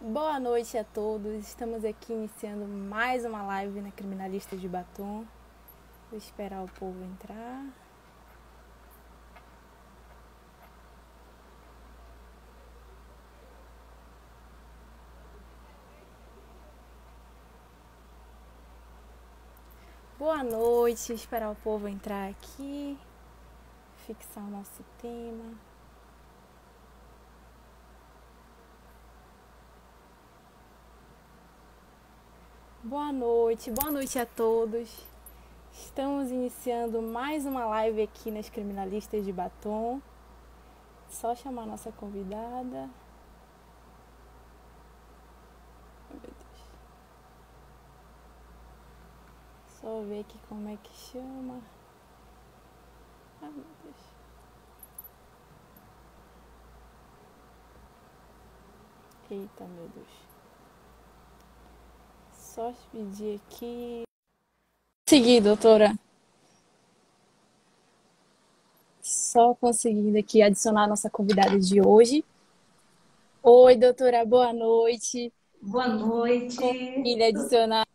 Boa noite a todos. Estamos aqui iniciando mais uma live na Criminalista de Batom. Vou esperar o povo entrar. Boa noite. Esperar o povo entrar aqui. Fixar o nosso tema. Boa noite a todos. Estamos iniciando mais uma live aqui nas Criminalistas de Batom. Só chamar a nossa convidada. Meu Deus. Só ver aqui como é que chama. Ai, meu Deus. Eita, meu Deus. Só pedir aqui. Consegui, doutora. Só conseguindo aqui adicionar a nossa convidada de hoje. Oi, doutora, boa noite. Boa noite. Consegui adicionar.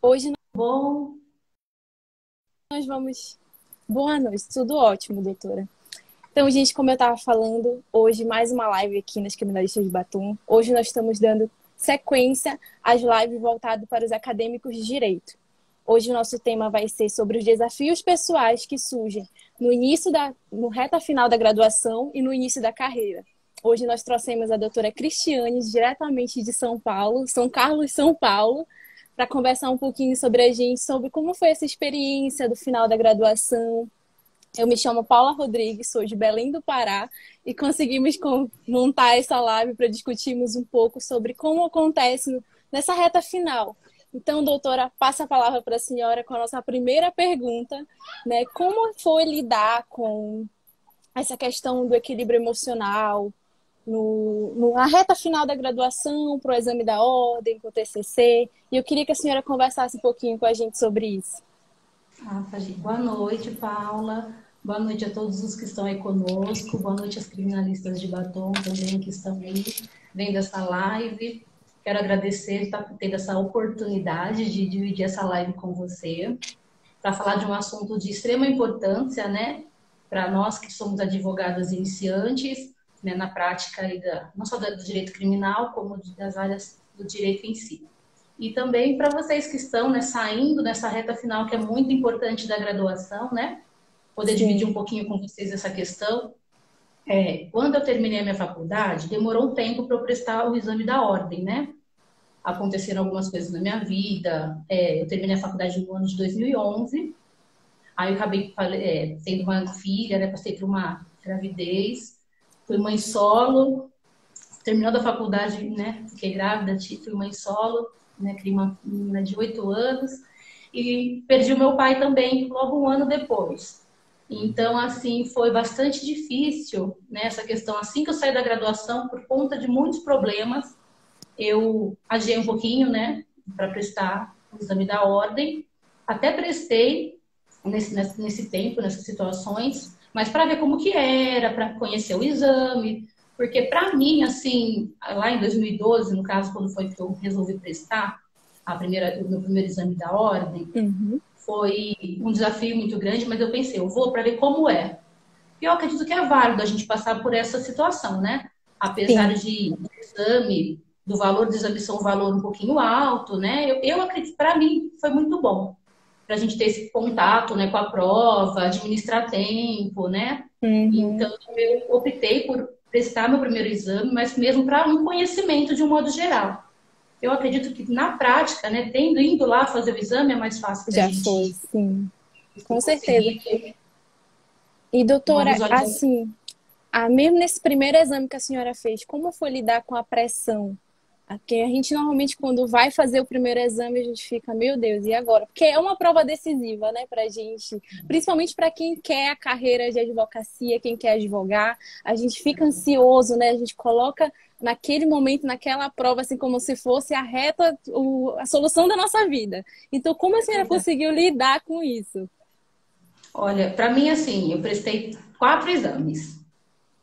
Hoje Bom. nós vamos. Boa noite, tudo ótimo, doutora. Então, gente, como eu estava falando, hoje mais uma live aqui nas Criminalistas de Batom. Hoje nós estamos dando sequência às lives voltadas para os acadêmicos de direito. Hoje o nosso tema vai ser sobre os desafios pessoais que surgem no reta final da graduação e no início da carreira. Hoje nós trouxemos a doutora Cristiane, diretamente de São Paulo, São Carlos, São Paulo, para conversar um pouquinho sobre a gente, sobre como foi essa experiência do final da graduação. Eu me chamo Paula Rodrigues, sou de Belém do Pará e conseguimos montar essa live para discutirmos um pouco sobre como acontece nessa reta final. Então, doutora, passa a palavra para a senhora com a nossa primeira pergunta, né? Como foi lidar com essa questão do equilíbrio emocional na reta final da graduação, para o exame da ordem, para o TCC? E eu queria que a senhora conversasse um pouquinho com a gente sobre isso. Boa noite, Paula. Boa noite a todos os que estão aí conosco. Boa noite às criminalistas de Batom também que estão aí vendo essa live. Quero agradecer por ter essa oportunidade de dividir essa live com você, para falar de um assunto de extrema importância, né, para nós que somos advogadas iniciantes, né, na prática não só do direito criminal, como das áreas do direito em si. E também para vocês que estão, né, saindo nessa reta final, que é muito importante da graduação, né, poder Sim. dividir um pouquinho com vocês essa questão. Quando eu terminei a minha faculdade, demorou um tempo para eu prestar o exame da ordem, né? Aconteceram algumas coisas na minha vida. Eu terminei a faculdade no ano de 2011. Aí eu acabei tendo uma filha, né? Passei por uma gravidez. Fui mãe solo. Terminando a faculdade, né? Fiquei grávida, fui mãe solo, né? Criei uma menina de 8 anos. E perdi o meu pai também logo um ano depois. Então, assim, foi bastante difícil, né, essa questão. Assim que eu saí da graduação, por conta de muitos problemas, eu adiei um pouquinho, né, para prestar o exame da ordem. Até prestei nesse tempo, nessas situações, mas para ver como que era, para conhecer o exame. Porque, para mim, assim, lá em 2012, no caso, quando foi que eu resolvi prestar o meu primeiro exame da ordem, foi um desafio muito grande, mas eu pensei, eu vou para ver como é. E eu acredito que é válido a gente passar por essa situação, né? Apesar de do exame, do valor do exame ser um valor um pouquinho alto, né? Eu acredito, para mim, foi muito bom. Para a gente ter esse contato, né, com a prova, administrar tempo, né? Então, eu optei por prestar meu primeiro exame, mas mesmo para um conhecimento de um modo geral. Eu acredito que na prática, né, indo lá fazer o exame é mais fácil para a gente. Já foi, sim. Com certeza. E, doutora, assim, mesmo nesse primeiro exame que a senhora fez, como foi lidar com a pressão? Porque a gente normalmente, quando vai fazer o primeiro exame, a gente fica, meu Deus, e agora? Porque é uma prova decisiva, né, pra gente, principalmente para quem quer a carreira de advocacia, quem quer advogar, a gente fica ansioso, né, a gente coloca naquele momento, naquela prova, assim, como se fosse a solução da nossa vida. Então, como a senhora conseguiu lidar com isso? Olha, para mim, assim, eu prestei 4 exames.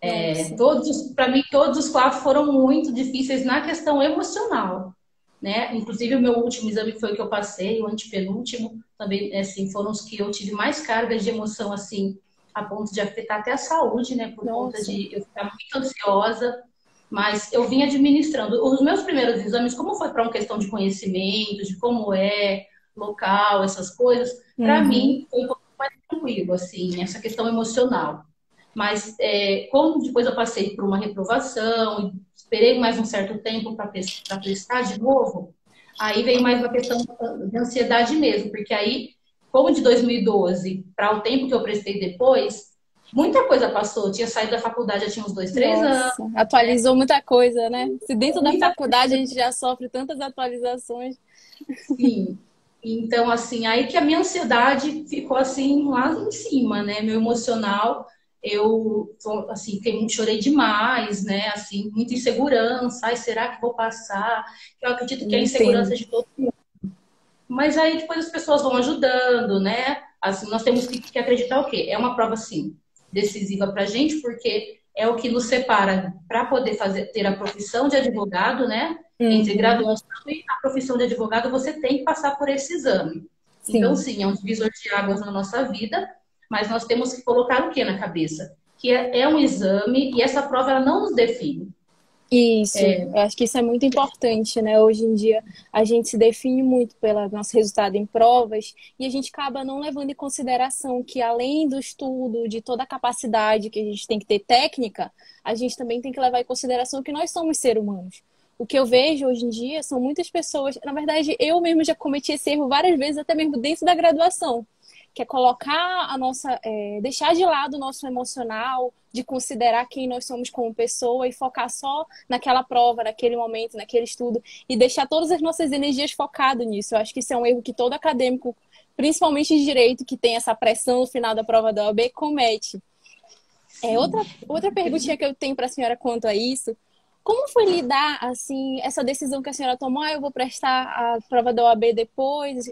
Nossa. Todos, para mim, todos os quatro foram muito difíceis na questão emocional, né? Inclusive o meu último exame foi o que eu passei, o antepenúltimo, também, assim, foram os que eu tive mais cargas de emoção, assim, a ponto de afetar até a saúde, né? Por conta Nossa. de eu ficar muito ansiosa, mas eu vim administrando. Os meus primeiros exames, como foi para uma questão de conhecimento, de como é local, essas coisas, para Uhum. mim foi um pouco mais tranquilo, assim, essa questão emocional. Mas como depois eu passei por uma reprovação, esperei mais um certo tempo para prestar de novo, aí veio mais uma questão de ansiedade mesmo, porque aí, como de 2012 para o tempo que eu prestei depois, muita coisa passou. Eu tinha saído da faculdade, já tinha uns 2, 3 anos, Nossa. Atualizou muita coisa, né? Se dentro da muita faculdade a gente já sofre tantas atualizações. sim. Então, assim, aí que a minha ansiedade ficou assim lá em cima, né? Meu emocional, eu assim, chorei demais, né? Assim, muita insegurança. Ai, será que vou passar? Eu acredito que é a Entendo. insegurança de todo mundo. Mas aí depois as pessoas vão ajudando, né? Assim, nós temos que acreditar o quê? É uma prova, sim, decisiva para a gente, porque é o que nos separa para poder ter a profissão de advogado, né? Entre Uhum. graduação e a profissão de advogado, você tem que passar por esse exame. Então, Sim. sim, é um divisor de águas na nossa vida, mas nós temos que colocar o que na cabeça? Que é um exame e essa prova ela não nos define. Isso, eu acho que isso é muito importante, né? Hoje em dia a gente se define muito pelo nosso resultado em provas e a gente acaba não levando em consideração que além do estudo, de toda a capacidade que a gente tem que ter técnica, a gente também tem que levar em consideração que nós somos seres humanos. O que eu vejo hoje em dia são muitas pessoas, na verdade, eu mesmo já cometi esse erro várias vezes, até mesmo dentro da graduação, que é colocar a nossa, deixar de lado o nosso emocional, de considerar quem nós somos como pessoa e focar só naquela prova, naquele momento, naquele estudo e deixar todas as nossas energias focadas nisso. Eu acho que isso é um erro que todo acadêmico, principalmente de direito, que tem essa pressão no final da prova da OAB, comete. Outra perguntinha que eu tenho para a senhora quanto a isso, como foi lidar, assim, essa decisão que a senhora tomou? Ah, eu vou prestar a prova da OAB depois,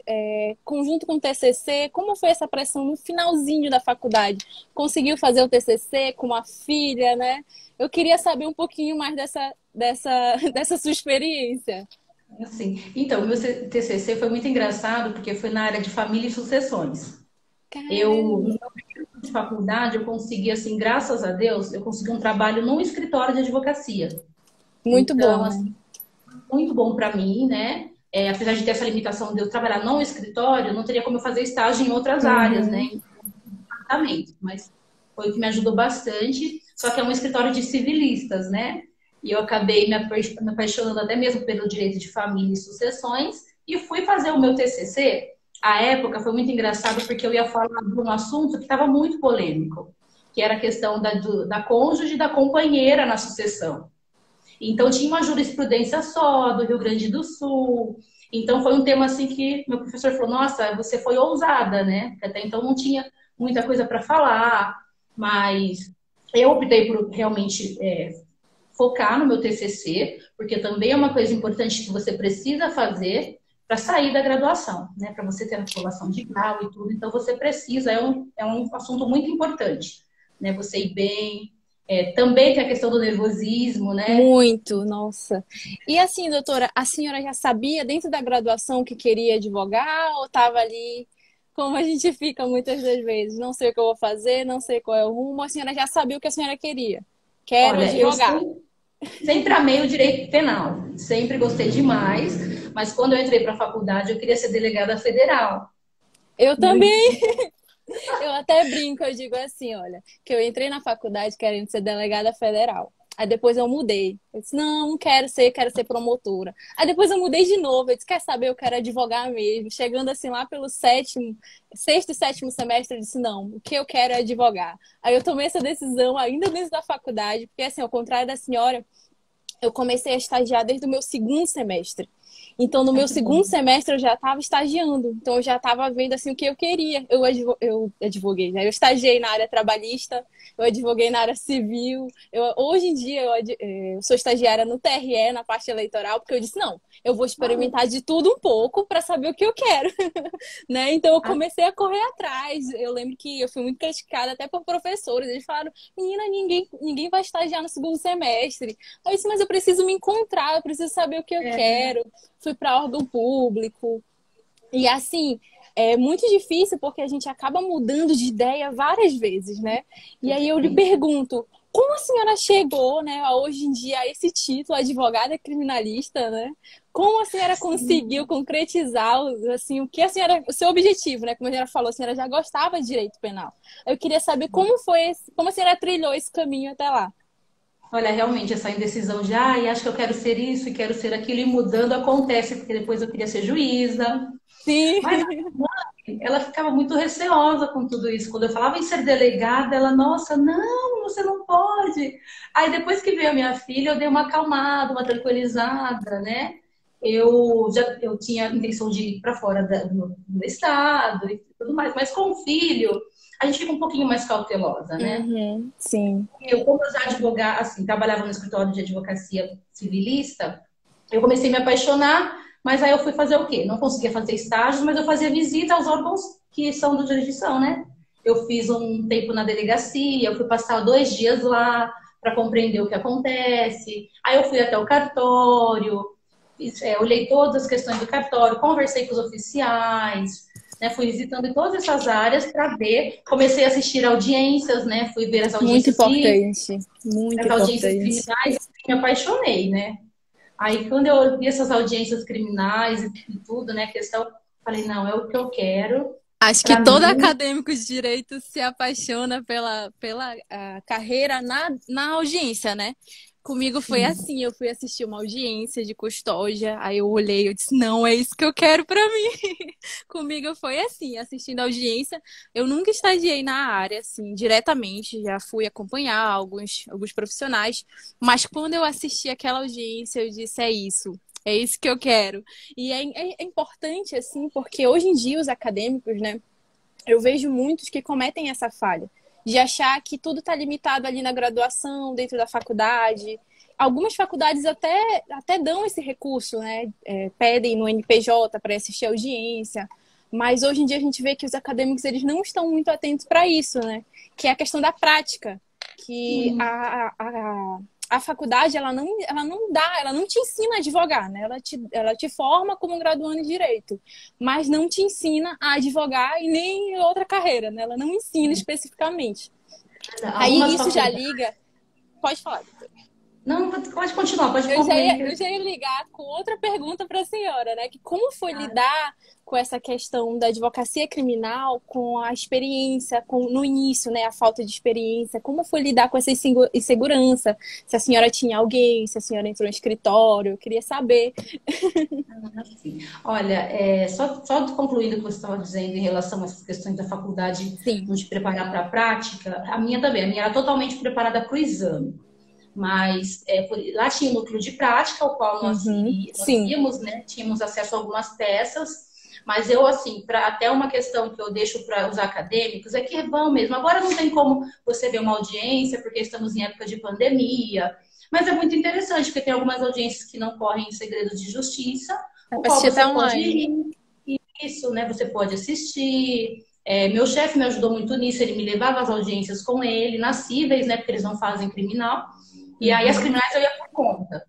conjunto com o TCC. Como foi essa pressão no finalzinho da faculdade? Conseguiu fazer o TCC com uma filha, né? Eu queria saber um pouquinho mais dessa sua experiência. Assim, então, o meu TCC foi muito engraçado porque foi na área de família e sucessões. Eu, no Caramba, meu período de faculdade, eu consegui, assim, graças a Deus, eu consegui um trabalho num escritório de advocacia. muito Então, bom, né? assim, muito bom para mim, né? Apesar de ter essa limitação de eu trabalhar no escritório, não teria como eu fazer estágio em outras áreas, né? Uhum, Em departamento, mas foi o que me ajudou bastante. Só que é um escritório de civilistas, né? E eu acabei me apaixonando até mesmo pelo direito de família e sucessões e fui fazer o meu TCC. A época foi muito engraçado porque eu ia falar de um assunto que estava muito polêmico, que era a questão da cônjuge e da companheira na sucessão. Então tinha uma jurisprudência só do Rio Grande do Sul. Então foi um tema assim que meu professor falou: "Nossa, você foi ousada, né? Porque até então não tinha muita coisa para falar, mas eu optei por realmente focar no meu TCC, porque também é uma coisa importante que você precisa fazer para sair da graduação, né? Para você ter a aprovação de grau e tudo. Então você precisa, é um assunto muito importante, né? Você ir bem. Também tem a questão do nervosismo, né? muito, nossa. E assim, doutora, a senhora já sabia dentro da graduação que queria advogar ou estava ali, como a gente fica muitas das vezes, não sei o que eu vou fazer, não sei qual é o rumo, a senhora já sabia o que a senhora queria. Quero Olha, eu advogar. sempre amei o direito penal, sempre gostei demais, mas quando eu entrei para a faculdade eu queria ser delegada federal. Eu Muito. também. Eu até brinco, eu digo assim, olha, que eu entrei na faculdade querendo ser delegada federal. Aí depois eu mudei. Eu disse, não, não quero ser promotora. Aí depois eu mudei de novo. Eu disse, quer saber, eu quero advogar mesmo. Chegando assim lá pelo sexto e sétimo semestre, eu disse, não, o que eu quero é advogar. Aí eu tomei essa decisão ainda dentro da faculdade, porque assim, ao contrário da senhora, eu comecei a estagiar desde o meu segundo semestre. Então, no Ai, meu que bom. segundo semestre, eu já estava estagiando. Então, eu já estava vendo assim o que eu queria. Eu advoguei, né? Eu estagiei na área trabalhista, eu advoguei na área civil. Hoje em dia, eu sou estagiária no TRE, na parte eleitoral, porque eu disse, não, eu vou Olha, experimentar de tudo um pouco para saber o que eu quero, né? Então, eu ah, comecei a correr atrás. Eu lembro que eu fui muito criticada até por professores. Eles falaram, menina, ninguém vai estagiar no segundo semestre. Eu disse, mas eu preciso me encontrar, eu preciso saber o que eu é, quero. Fui para órgão público. E assim, é muito difícil porque a gente acaba mudando de ideia várias vezes, né? E aí eu lhe totalmente. pergunto, como a senhora chegou, né, a hoje em dia a esse título, advogada criminalista, né? Como a senhora conseguiu Sim. concretizar, assim, o que a senhora, o seu objetivo, né? Como a senhora falou, a senhora já gostava de direito penal. Eu queria saber como foi, como a senhora trilhou esse caminho até lá. Olha, realmente, essa indecisão de, ai, acho que eu quero ser isso e quero ser aquilo, e mudando acontece, porque depois eu queria ser juíza. Sim. Mas ela ficava muito receosa com tudo isso. Quando eu falava em ser delegada, ela, nossa, não, você não pode. Aí depois que veio a minha filha, eu dei uma acalmada, uma tranquilizada, né? Eu tinha a intenção de ir para fora do estado e tudo mais, mas com o filho, a gente fica um pouquinho mais cautelosa, né? Uhum, sim. Como eu já advogava, assim, trabalhava no escritório de advocacia civilista, eu comecei a me apaixonar, mas aí eu fui fazer o quê? Não conseguia fazer estágios, mas eu fazia visita aos órgãos que são da jurisdição, né? Eu fiz um tempo na delegacia, eu fui passar 2 dias lá para compreender o que acontece. Aí eu fui até o cartório, olhei todas as questões do cartório, conversei com os oficiais, né? Fui visitando todas essas áreas para ver. Comecei a assistir audiências, né? Fui ver Muito importante. Muito as audiências importante. criminais e me apaixonei, né? Aí, quando eu vi essas audiências criminais e tudo, né, questão, falei, não, é o que eu quero Acho que para todo mim. acadêmico de direito se apaixona pela carreira na audiência, né? Comigo foi Sim, assim, eu fui assistir uma audiência de custódia, aí eu olhei, eu disse, não, é isso que eu quero pra mim. Comigo foi assim, assistindo a audiência, eu nunca estagiei na área, assim, diretamente, já fui acompanhar alguns profissionais, mas quando eu assisti aquela audiência, eu disse, é isso que eu quero. E é importante, assim, porque hoje em dia os acadêmicos, né, eu vejo muitos que cometem essa falha de achar que tudo está limitado ali na graduação, dentro da faculdade. Algumas faculdades até dão esse recurso, né? Pedem no NPJ para assistir a audiência. Mas hoje em dia a gente vê que os acadêmicos eles não estão muito atentos para isso, né? Que é a questão da prática. Que sim, a faculdade ela não te ensina a advogar, né? Ela te forma como um graduando em direito, mas não te ensina a advogar e nem outra carreira, né? Ela não ensina sim. especificamente. Aí Algumas isso já faculdades. liga. Pode falar. Não, pode continuar, pode Eu já concluir. ia, eu já ia ligar com outra pergunta para a senhora, né? Que como foi lidar com essa questão da advocacia criminal, com a experiência, no início, né? A falta de experiência, como foi lidar com essa insegurança? Se a senhora tinha alguém, se a senhora entrou no escritório, eu queria saber. Assim, olha, só concluindo o que você estava dizendo em relação a essas questões da faculdade Sim. não te preparar para a prática, a minha também, a minha era totalmente preparada para o exame. Mas lá tinha o núcleo de prática, o qual Uhum. nós Sim. íamos, né? Tínhamos acesso a algumas peças, mas eu, assim, até uma questão que eu deixo para os acadêmicos é que vão mesmo. Agora não tem como você ver uma audiência, porque estamos em época de pandemia, mas é muito interessante, porque tem algumas audiências que não correm em segredo de justiça, Dá o para qual assistir você até pode online. ir, isso, né? Você pode assistir. Meu chefe me ajudou muito nisso, ele me levava às audiências com ele, nas cíveis, né? Porque eles não fazem criminal. E aí as Uhum. criminais eu ia por conta.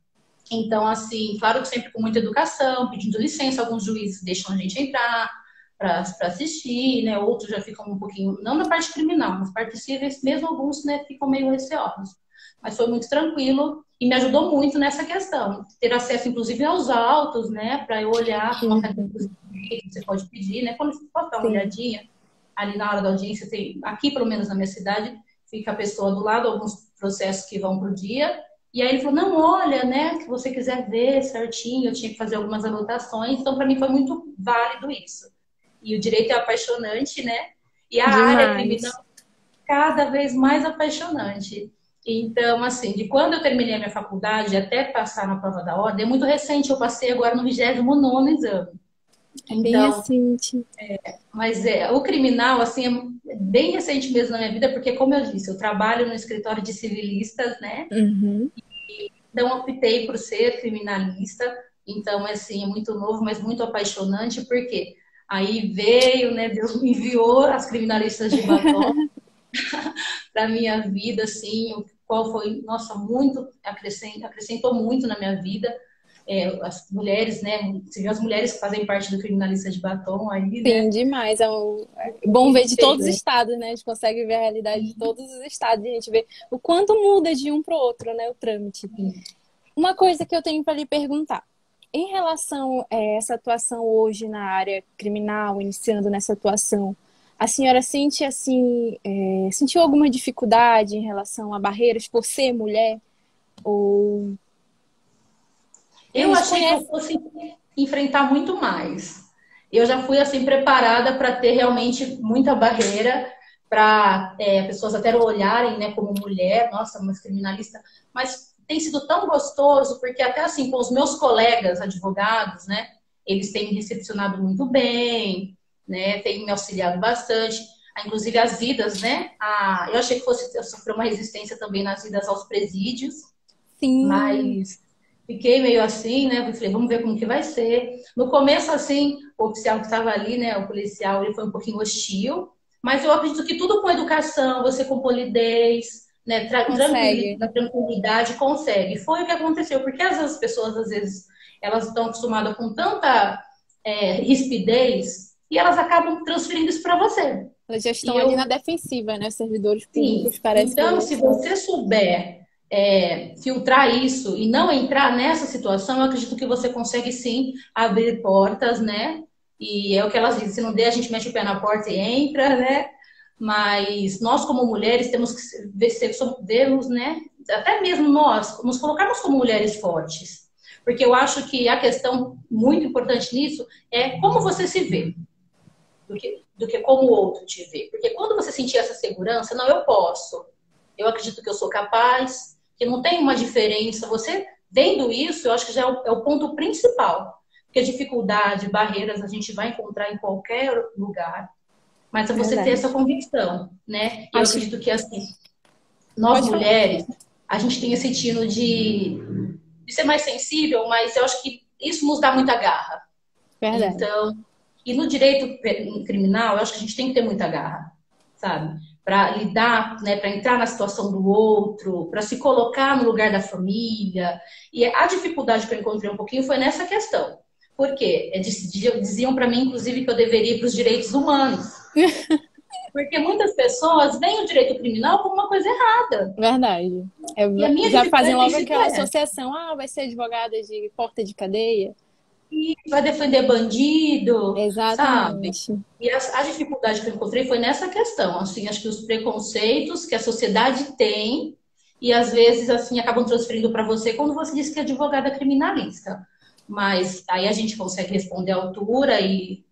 Então, assim, claro que sempre com muita educação, pedindo licença, alguns juízes deixam a gente entrar para assistir, né? Outros já ficam um pouquinho, não na parte criminal, nas partes cíveis, mesmo alguns, né, ficam meio receosos. Mas foi muito tranquilo e me ajudou muito nessa questão. Ter acesso, inclusive, aos autos, né? Para eu olhar com uma caneta, Uhum. você pode pedir, né? Quando você pode dar uma Sim. olhadinha, ali na hora da audiência, tem, aqui pelo menos na minha cidade, fica a pessoa do lado, alguns processos que vão por dia, e aí ele falou, não, olha, né, que você quiser ver certinho, eu tinha que fazer algumas anotações, então para mim foi muito válido isso. E o direito é apaixonante, né? E a área criminal Demais. cada vez mais apaixonante. Então, assim, de quando eu terminei a minha faculdade até passar na prova da ordem, é muito recente, eu passei agora no 29º exame. É bem Então, recente. mas o criminal, assim, é bem recente mesmo na minha vida, porque, como eu disse, eu trabalho no escritório de civilistas, né? Uhum. Então, optei por ser criminalista. Então, assim, é muito novo, mas muito apaixonante, porque aí veio, né? Deus me enviou as criminalistas de Batom para minha vida, assim, o qual foi, nossa, muito, acrescentou muito na minha vida. As mulheres, né? Você viu as mulheres que fazem parte do criminalista de Batom aí, Sim, né? demais. É bom ver de todos os Espelho. estados, né? A gente consegue ver a realidade de todos os estados e a gente vê o quanto muda de um para o outro, né? O trâmite. Uma coisa que eu tenho para lhe perguntar. Em relação a essa atuação hoje na área criminal, iniciando nessa atuação, a senhora sente assim, sentiu alguma dificuldade em relação a barreiras por ser mulher? Ou a Eu gente achei que eu conhece? fosse enfrentar muito mais. Eu já fui assim preparada para ter realmente muita barreira para pessoas até olharem, né, como mulher, nossa, mas criminalista, mas tem sido tão gostoso porque até assim com os meus colegas advogados, né, eles têm me recepcionado muito bem, né, têm me auxiliado bastante. Inclusive as idas, né? Eu achei que fosse eu sofrer uma resistência também nas idas aos presídios, Sim, mas fiquei meio assim, né? Falei, vamos ver como que vai ser. No começo, assim, o oficial que estava ali, né? O policial, ele foi um pouquinho hostil, mas eu acredito que tudo com educação, você com polidez, né? consegue. Na tranquilidade, consegue. Foi o que aconteceu, porque as pessoas, às vezes, elas estão acostumadas com tanta rispidez e elas acabam transferindo isso para você. Elas já E estão ali na eu defensiva, né? Os servidores Sim. públicos parece que Então, já se são. você souber filtrar isso e não entrar nessa situação, eu acredito que você consegue sim abrir portas, né? E é o que elas dizem, se não der, a gente mete o pé na porta e entra, né? Mas nós, como mulheres, temos que vermos, né? Até mesmo nós, nos colocarmos como mulheres fortes. Porque eu acho que a questão muito importante nisso é como você se vê do que como o outro te vê. Porque quando você sentir essa segurança, não, eu posso, eu acredito que eu sou capaz, que não tem uma diferença. Você vendo isso, eu acho que já é o ponto principal. Porque dificuldade, barreiras, a gente vai encontrar em qualquer lugar. Mas é você ter essa Verdade. convicção, né? Eu Acho. acredito que, assim, nós Pode falar. mulheres, a gente tem esse tino de ser mais sensível, mas eu acho que isso nos dá muita garra. Verdade. Então, e no direito criminal, eu acho que a gente tem que ter muita garra, sabe? Para lidar, né, para entrar na situação do outro, para se colocar no lugar da família. E a dificuldade que eu encontrei um pouquinho foi nessa questão. Por quê? Diziam para mim, inclusive, que eu deveria ir para os direitos humanos. Porque muitas pessoas veem o direito criminal como uma coisa errada. Verdade. E a minha Já fazem dificuldade tem logo sido aquela essa. associação. Ah, vai ser advogada de porta de cadeia. E vai defender bandido, sabe? Exatamente. E a dificuldade que eu encontrei foi nessa questão, assim, acho que os preconceitos que a sociedade tem e às vezes assim acabam transferindo para você quando você diz que é advogada criminalista. Mas aí a gente consegue responder à altura e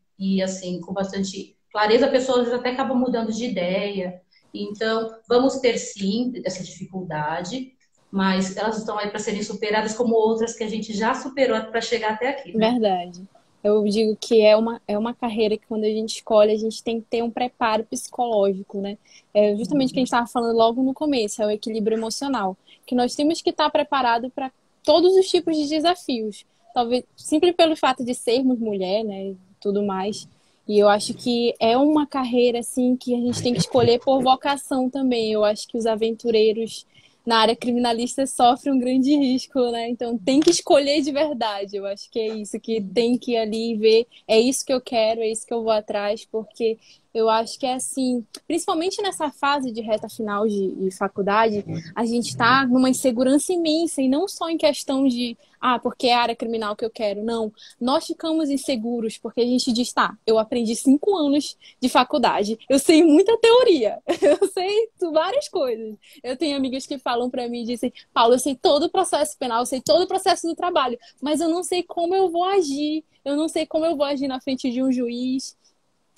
assim, com bastante clareza, a pessoa às vezes até acaba mudando de ideia. Então, vamos ter sim essa dificuldade, mas elas estão aí para serem superadas como outras que a gente já superou para chegar até aqui, né? Verdade. Eu digo que é uma carreira que quando a gente escolhe, a gente tem que ter um preparo psicológico, né? É justamente o que a gente estava falando logo no começo, é o equilíbrio emocional. Que nós temos que estar preparados para todos os tipos de desafios. Talvez sempre pelo fato de sermos mulher, né? E tudo mais. E eu acho que é uma carreira, assim, que a gente tem que escolher por vocação também. Eu acho que os aventureiros na área criminalista sofre um grande risco, né? Então tem que escolher de verdade. Eu acho que é isso, que tem que ir ali e ver, é isso que eu quero, é isso que eu vou atrás, porque eu acho que é assim, principalmente nessa fase de reta final de faculdade, a gente está numa insegurança imensa, e não só em questão de, porque é a área criminal que eu quero, não. Nós ficamos inseguros porque a gente diz, tá, eu aprendi 5 anos de faculdade, eu sei muita teoria, eu sei várias coisas. Eu tenho amigas que falam pra mim e dizem, Paulo, eu sei todo o processo penal, eu sei todo o processo do trabalho, mas eu não sei como eu vou agir, eu não sei como eu vou agir na frente de um juiz.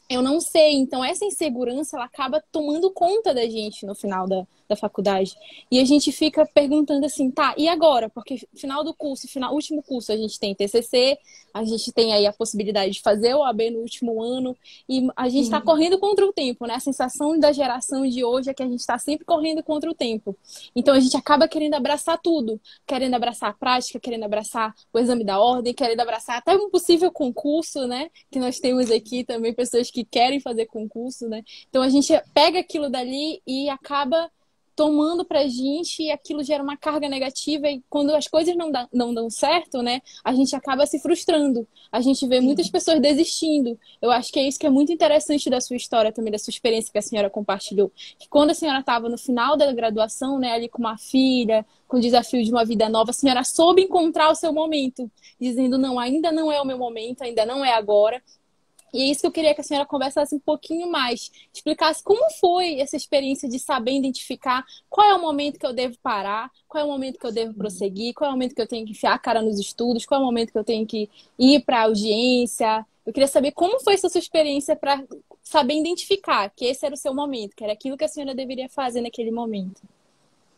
eu não sei. Então, essa insegurança, ela acaba tomando conta da gente no final da faculdade. E a gente fica perguntando assim, tá, e agora? Porque final do curso, último curso, a gente tem TCC, a gente tem aí a possibilidade de fazer o AB no último ano, e a gente está Sim, correndo contra o tempo, né? A sensação da geração de hoje é que a gente está sempre correndo contra o tempo. Então, a gente acaba querendo abraçar tudo, querendo abraçar a prática, querendo abraçar o exame da ordem, querendo abraçar até um possível concurso, né? Que nós temos aqui também pessoas que querem fazer concurso, né? Então a gente pega aquilo dali e acaba tomando pra gente e aquilo gera uma carga negativa e quando as coisas não dão certo, né? A gente acaba se frustrando. A gente vê muitas sim. pessoas desistindo. Eu acho que é isso que é muito interessante da sua história também, da sua experiência que a senhora compartilhou. Que quando a senhora estava no final da graduação, né, ali com uma filha, com o desafio de uma vida nova, a senhora soube encontrar o seu momento, dizendo, não, ainda não é o meu momento, ainda não é agora. E é isso que eu queria que a senhora conversasse um pouquinho mais, explicasse como foi essa experiência de saber identificar qual é o momento que eu devo parar, qual é o momento que eu devo prosseguir, qual é o momento que eu tenho que enfiar a cara nos estudos, qual é o momento que eu tenho que ir para a audiência. Eu queria saber como foi essa sua experiência para saber identificar que esse era o seu momento, que era aquilo que a senhora deveria fazer naquele momento.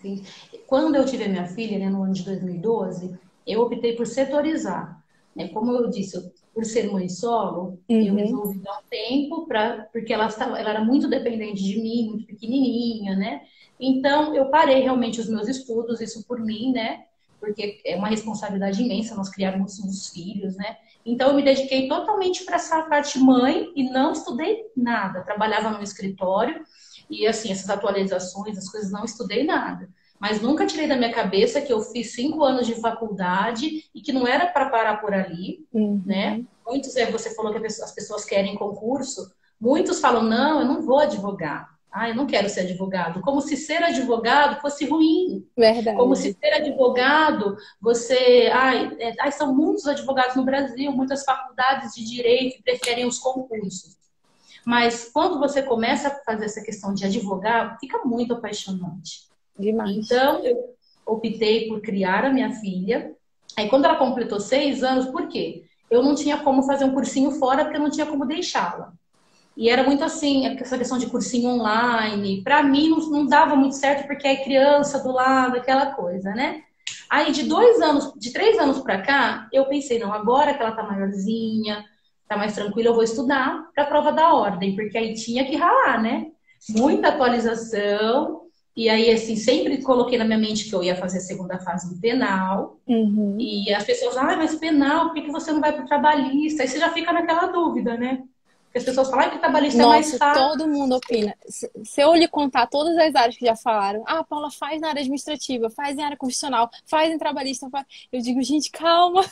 Sim. Quando eu tive a minha filha, né, no ano de 2012, eu optei por setorizar, né? Como eu disse, por ser mãe solo, eu Uhum, resolvi dar um tempo porque ela era muito dependente de mim, muito pequenininha, né? Então, eu parei realmente os meus estudos, isso por mim, né? Porque é uma responsabilidade imensa nós criarmos os filhos, né? Então, eu me dediquei totalmente para essa parte mãe e não estudei nada. Trabalhava no escritório e, assim, essas atualizações, as coisas, não estudei nada. Mas nunca tirei da minha cabeça que eu fiz 5 anos de faculdade e que não era para parar por ali, né? uhum. Muitos, você falou que as pessoas querem concurso. Muitos falam, não, eu não vou advogar. Ah, eu não quero ser advogado. Como se ser advogado fosse ruim. Como se Verdade. ser advogado, você. São muitos advogados no Brasil, muitas faculdades de direito preferem os concursos. Mas quando você começa a fazer essa questão de advogar, fica muito apaixonante. Demais. Então, eu optei por criar a minha filha. Aí, quando ela completou 6 anos, por quê? Eu não tinha como fazer um cursinho fora, porque eu não tinha como deixá-la. E era muito assim, essa questão de cursinho online. Para mim, não dava muito certo, porque é criança do lado, aquela coisa, né? Aí, de 2 anos, de 3 anos para cá, eu pensei, não, agora que ela tá maiorzinha, tá mais tranquila, eu vou estudar para a prova da ordem, porque aí tinha que ralar, né? Muita atualização. E aí, assim, sempre coloquei na minha mente que eu ia fazer a segunda fase no penal. Uhum. E as pessoas, mas penal, por que você não vai para o trabalhista? Aí você já fica naquela dúvida, né? Porque as pessoas falam que o trabalhista é mais Nossa, fácil. todo mundo opina. Se eu lhe contar todas as áreas que já falaram, ah, Paula faz na área administrativa, faz em área constitucional, faz em trabalhista, eu digo, gente, calma.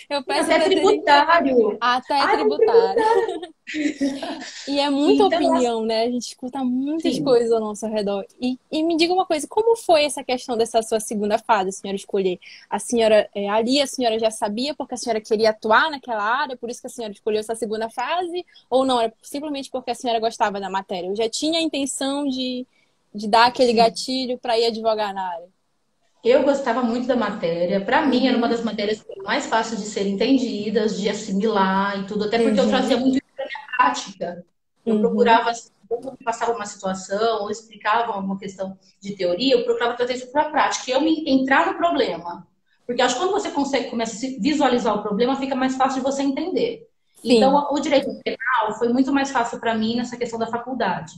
Eu Tem peço até para terem tributário. até Tem tributário. tributário. E é muita Então, opinião, né? A gente escuta muitas assim, coisas ao nosso redor. E me diga uma coisa, como foi essa questão dessa sua segunda fase, a senhora escolher? A senhora, ali a senhora já sabia porque a senhora queria atuar naquela área, por isso que a senhora escolheu essa segunda fase? Ou não, era simplesmente porque a senhora gostava da matéria? Eu já tinha a intenção de dar aquele sim, gatilho para ir advogar na área. eu gostava muito da matéria. Para mim, era uma Uhum, das matérias mais fáceis de ser entendidas, de assimilar e tudo, até porque eu trazia uhum, muito isso para minha prática. Eu uhum. procurava, assim, quando me passava uma situação ou explicavam alguma questão de teoria, eu procurava trazer isso para a prática. E eu me entrar no problema. Porque acho que quando você consegue começa a visualizar o problema, fica mais fácil de você entender. Então, Sim. o direito penal foi muito mais fácil para mim nessa questão da faculdade.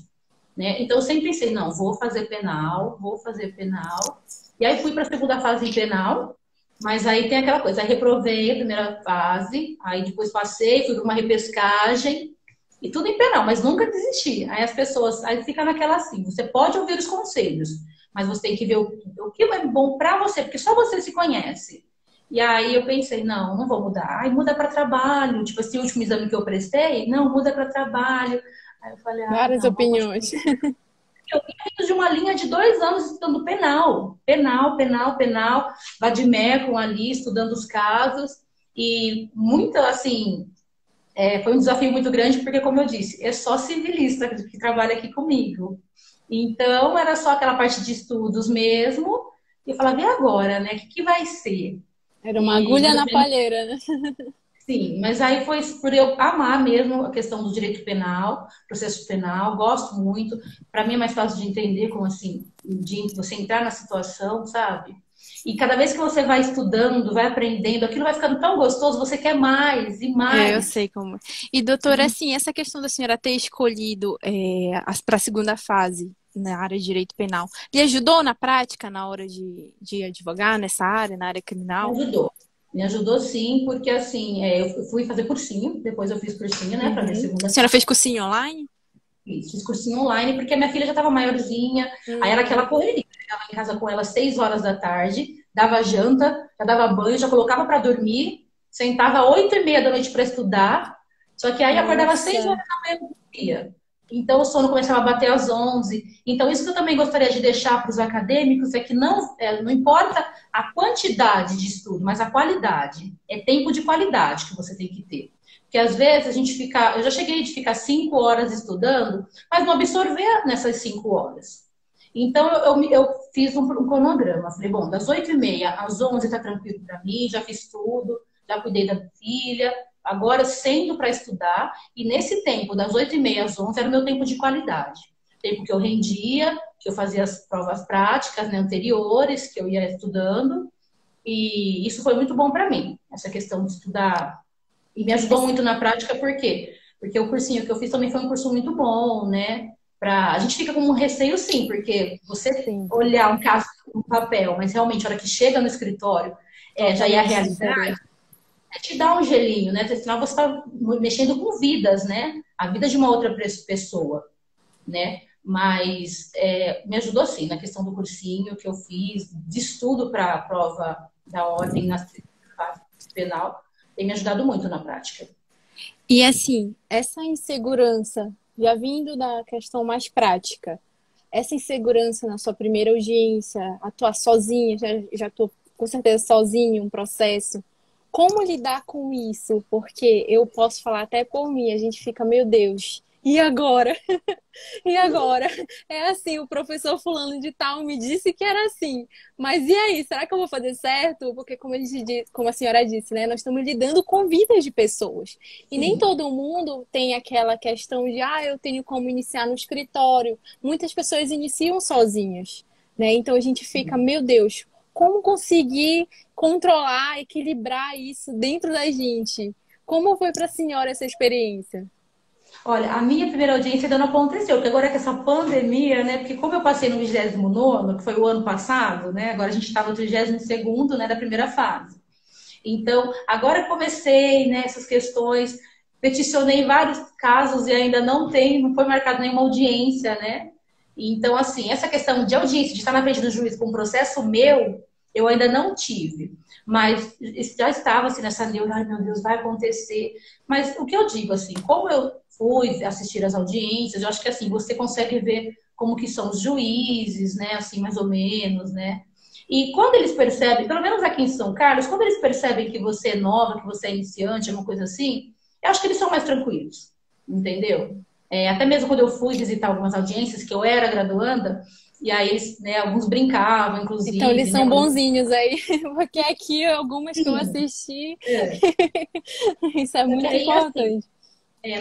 Né? Então, eu sempre pensei, não, vou fazer penal, vou fazer penal. E aí fui para a segunda fase em penal, mas aí tem aquela coisa, aí reprovei a primeira fase, aí depois passei, fui para uma repescagem, e tudo em penal, mas nunca desisti. Aí as pessoas, aí fica naquela assim, você pode ouvir os conselhos, mas você tem que ver o que é bom para você, porque só você se conhece. E aí eu pensei, não vou mudar. Aí muda para trabalho, tipo esse último exame que eu prestei, não, muda para trabalho. Aí eu falei, Várias não, vou opiniões. continuar. Eu vinha de uma linha de 2 anos estudando penal, penal, penal, penal, vademecum ali, estudando os casos, e muita, assim, foi um desafio muito grande, porque, como eu disse, é só civilista que trabalha aqui comigo. Então, era só aquela parte de estudos mesmo, e eu falava, e agora, né? O que vai ser? Era uma agulha na palheira, né? Sim, mas aí foi por eu amar mesmo a questão do direito penal, processo penal, gosto muito. Para mim é mais fácil de entender como assim, de você entrar na situação, sabe? E cada vez que você vai estudando, vai aprendendo, aquilo vai ficando tão gostoso, você quer mais e É, eu mais. sei como. E, doutora, assim, essa questão da senhora ter escolhido para a segunda fase na área de direito penal, lhe ajudou na prática, na hora de advogar nessa área, na área Me criminal? ajudou. Me ajudou sim, porque assim, eu fui fazer cursinho, depois eu fiz cursinho, né, para minha Uhum. A segunda senhora fez cursinho online? fiz cursinho online, porque a minha filha já estava maiorzinha, aí era aquela Hum, correria. Eu chegava em casa com ela às 6 horas da tarde, dava janta, já dava banho, já colocava para dormir, sentava 8h30 da noite para estudar, só que aí acordava às 6 nossa, horas da manhã do dia. Então o sono começava a bater às 11. Então isso que eu também gostaria de deixar para os acadêmicos é que não importa a quantidade de estudo, mas a qualidade. É tempo de qualidade que você tem que ter. Porque às vezes a gente fica. Eu já cheguei de ficar 5 horas estudando, mas não absorver nessas 5 horas. Então eu fiz um cronograma. Falei, bom, das 8h30 às 11 tá tranquilo para mim, já fiz tudo, já cuidei da filha. Agora sento para estudar, e nesse tempo, das 8h30 às 11 era o meu tempo de qualidade. Tempo que eu rendia, que eu fazia as provas práticas, né, anteriores, que eu ia estudando, e isso foi muito bom para mim, essa questão de estudar e me ajudou muito na prática, por quê? Porque o cursinho que eu fiz também foi um curso muito bom, né? A gente fica com um receio, sim, porque você sim, olhar um caso no papel, mas realmente, a hora que chega no escritório, já é a totalmente realidade, diferente. te dá um gelinho, né? Afinal, você está mexendo com vidas, né? A vida de uma outra pessoa, né? Mas me ajudou, sim, na questão do cursinho que eu fiz, de estudo para a prova da ordem na fase penal, tem me ajudado muito na prática. E assim, essa insegurança, já vindo da questão mais prática, essa insegurança na sua primeira audiência, atuar sozinha, já estou com certeza sozinha, um processo. Como lidar com isso? Porque eu posso falar até por mim, a gente fica, meu Deus, e agora? E agora? É assim, o professor fulano de tal me disse que era assim. Mas e aí, será que eu vou fazer certo? Porque como a senhora disse, né, nós estamos lidando com vidas de pessoas. E nem Sim. todo mundo tem aquela questão de, eu tenho como iniciar no escritório. Muitas pessoas iniciam sozinhas, né? Então a gente fica, meu Deus, como conseguir controlar, equilibrar isso dentro da gente? Como foi para a senhora essa experiência? Olha, a minha primeira audiência ainda não aconteceu, porque agora com essa pandemia, né? Porque como eu passei no 29º, que foi o ano passado, né? Agora a gente está no 32º, né? Da primeira fase. Então, agora comecei, né? Essas questões, peticionei vários casos e ainda não foi marcado nenhuma audiência, né? Então, assim, essa questão de audiência, de estar na frente do juiz com um processo meu, eu ainda não tive. Mas já estava assim nessa neura, ai meu Deus, vai acontecer. Mas o que eu digo, assim, como eu fui assistir as audiências, eu acho que assim, você consegue ver como que são os juízes, né, assim, mais ou menos, né? E quando eles percebem, pelo menos aqui em São Carlos, quando eles percebem que você é nova, que você é iniciante, alguma coisa assim, eu acho que eles são mais tranquilos, entendeu? Até mesmo quando eu fui visitar algumas audiências, que eu era graduanda, e aí eles, né, alguns brincavam, Então eles inclusive, né, são quando bonzinhos aí, porque aqui algumas que eu sim, assisti, é. isso é Só que muito aí, assim, importante.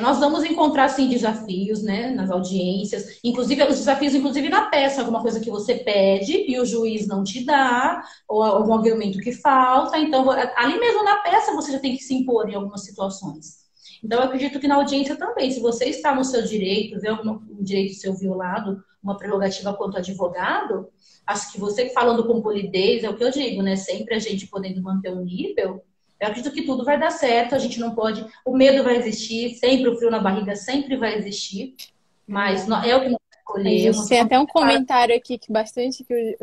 nós vamos encontrar, sim, desafios, né, nas audiências, inclusive, os desafios, inclusive, na peça, alguma coisa que você pede e o juiz não te dá, ou algum argumento que falta, então, ali mesmo na peça você já tem que se impor em algumas situações. Então, eu acredito que na audiência também, se você está no seu direito, vê algum direito seu violado, uma prerrogativa quanto advogado, acho que você falando com polidez, é o que eu digo, né, sempre a gente podendo manter o nível, eu acredito que tudo vai dar certo, a gente não pode. O medo vai existir, sempre o frio na barriga sempre vai existir, mas Verdade. é o que nós A gente escolhemos. tem Quando até um para comentário aqui que bastante que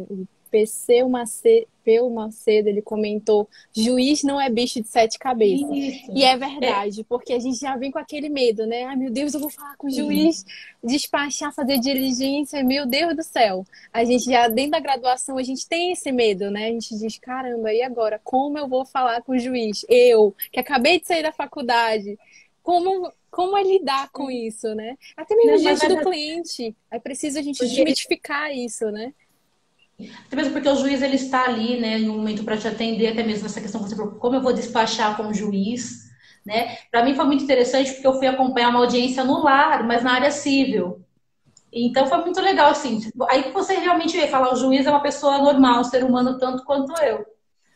o PC Macedo, ele comentou, juiz não é bicho de sete cabeças. E isso, é verdade, porque a gente já vem com aquele medo, né? Ai, meu Deus, eu vou falar com o sim, juiz, despachar, fazer diligência, meu Deus do céu. A gente já, dentro da graduação, a gente tem esse medo, né? A gente diz, caramba, e agora? Como eu vou falar com o juiz? Eu, que acabei de sair da faculdade, como é lidar com isso, né? Até mesmo não, mas diante vai do dar, cliente. É preciso a gente porque desmitificar isso, né? Até mesmo porque o juiz ele está ali, né, no momento para te atender, até mesmo essa questão que você falou, como eu vou despachar com o juiz, né? Para mim foi muito interessante porque eu fui acompanhar uma audiência no lar, mas na área civil. Então foi muito legal, assim. Aí você realmente vê, falar, o juiz é uma pessoa normal, um ser humano tanto quanto eu.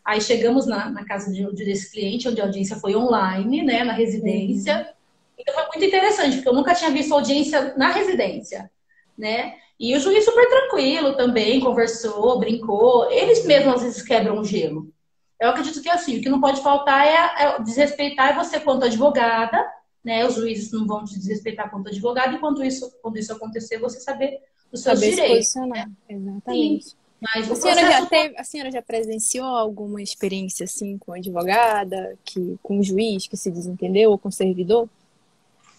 Aí chegamos na casa desse cliente, onde a audiência foi online, né, na Uhum. residência. Então foi muito interessante, porque eu nunca tinha visto audiência na residência, né? E o juiz super tranquilo também, conversou, brincou. Eles mesmos às vezes quebram o gelo. Eu acredito que assim, o que não pode faltar é desrespeitar você quanto advogada, né? Os juízes não vão te desrespeitar quanto advogada, e quando isso acontecer, você saber os seus Saber se direitos. posicionar, Sim, exatamente. mas A o senhora já processo todo. teve, a senhora já presenciou alguma experiência assim com advogada, com um juiz que se desentendeu ou com servidor?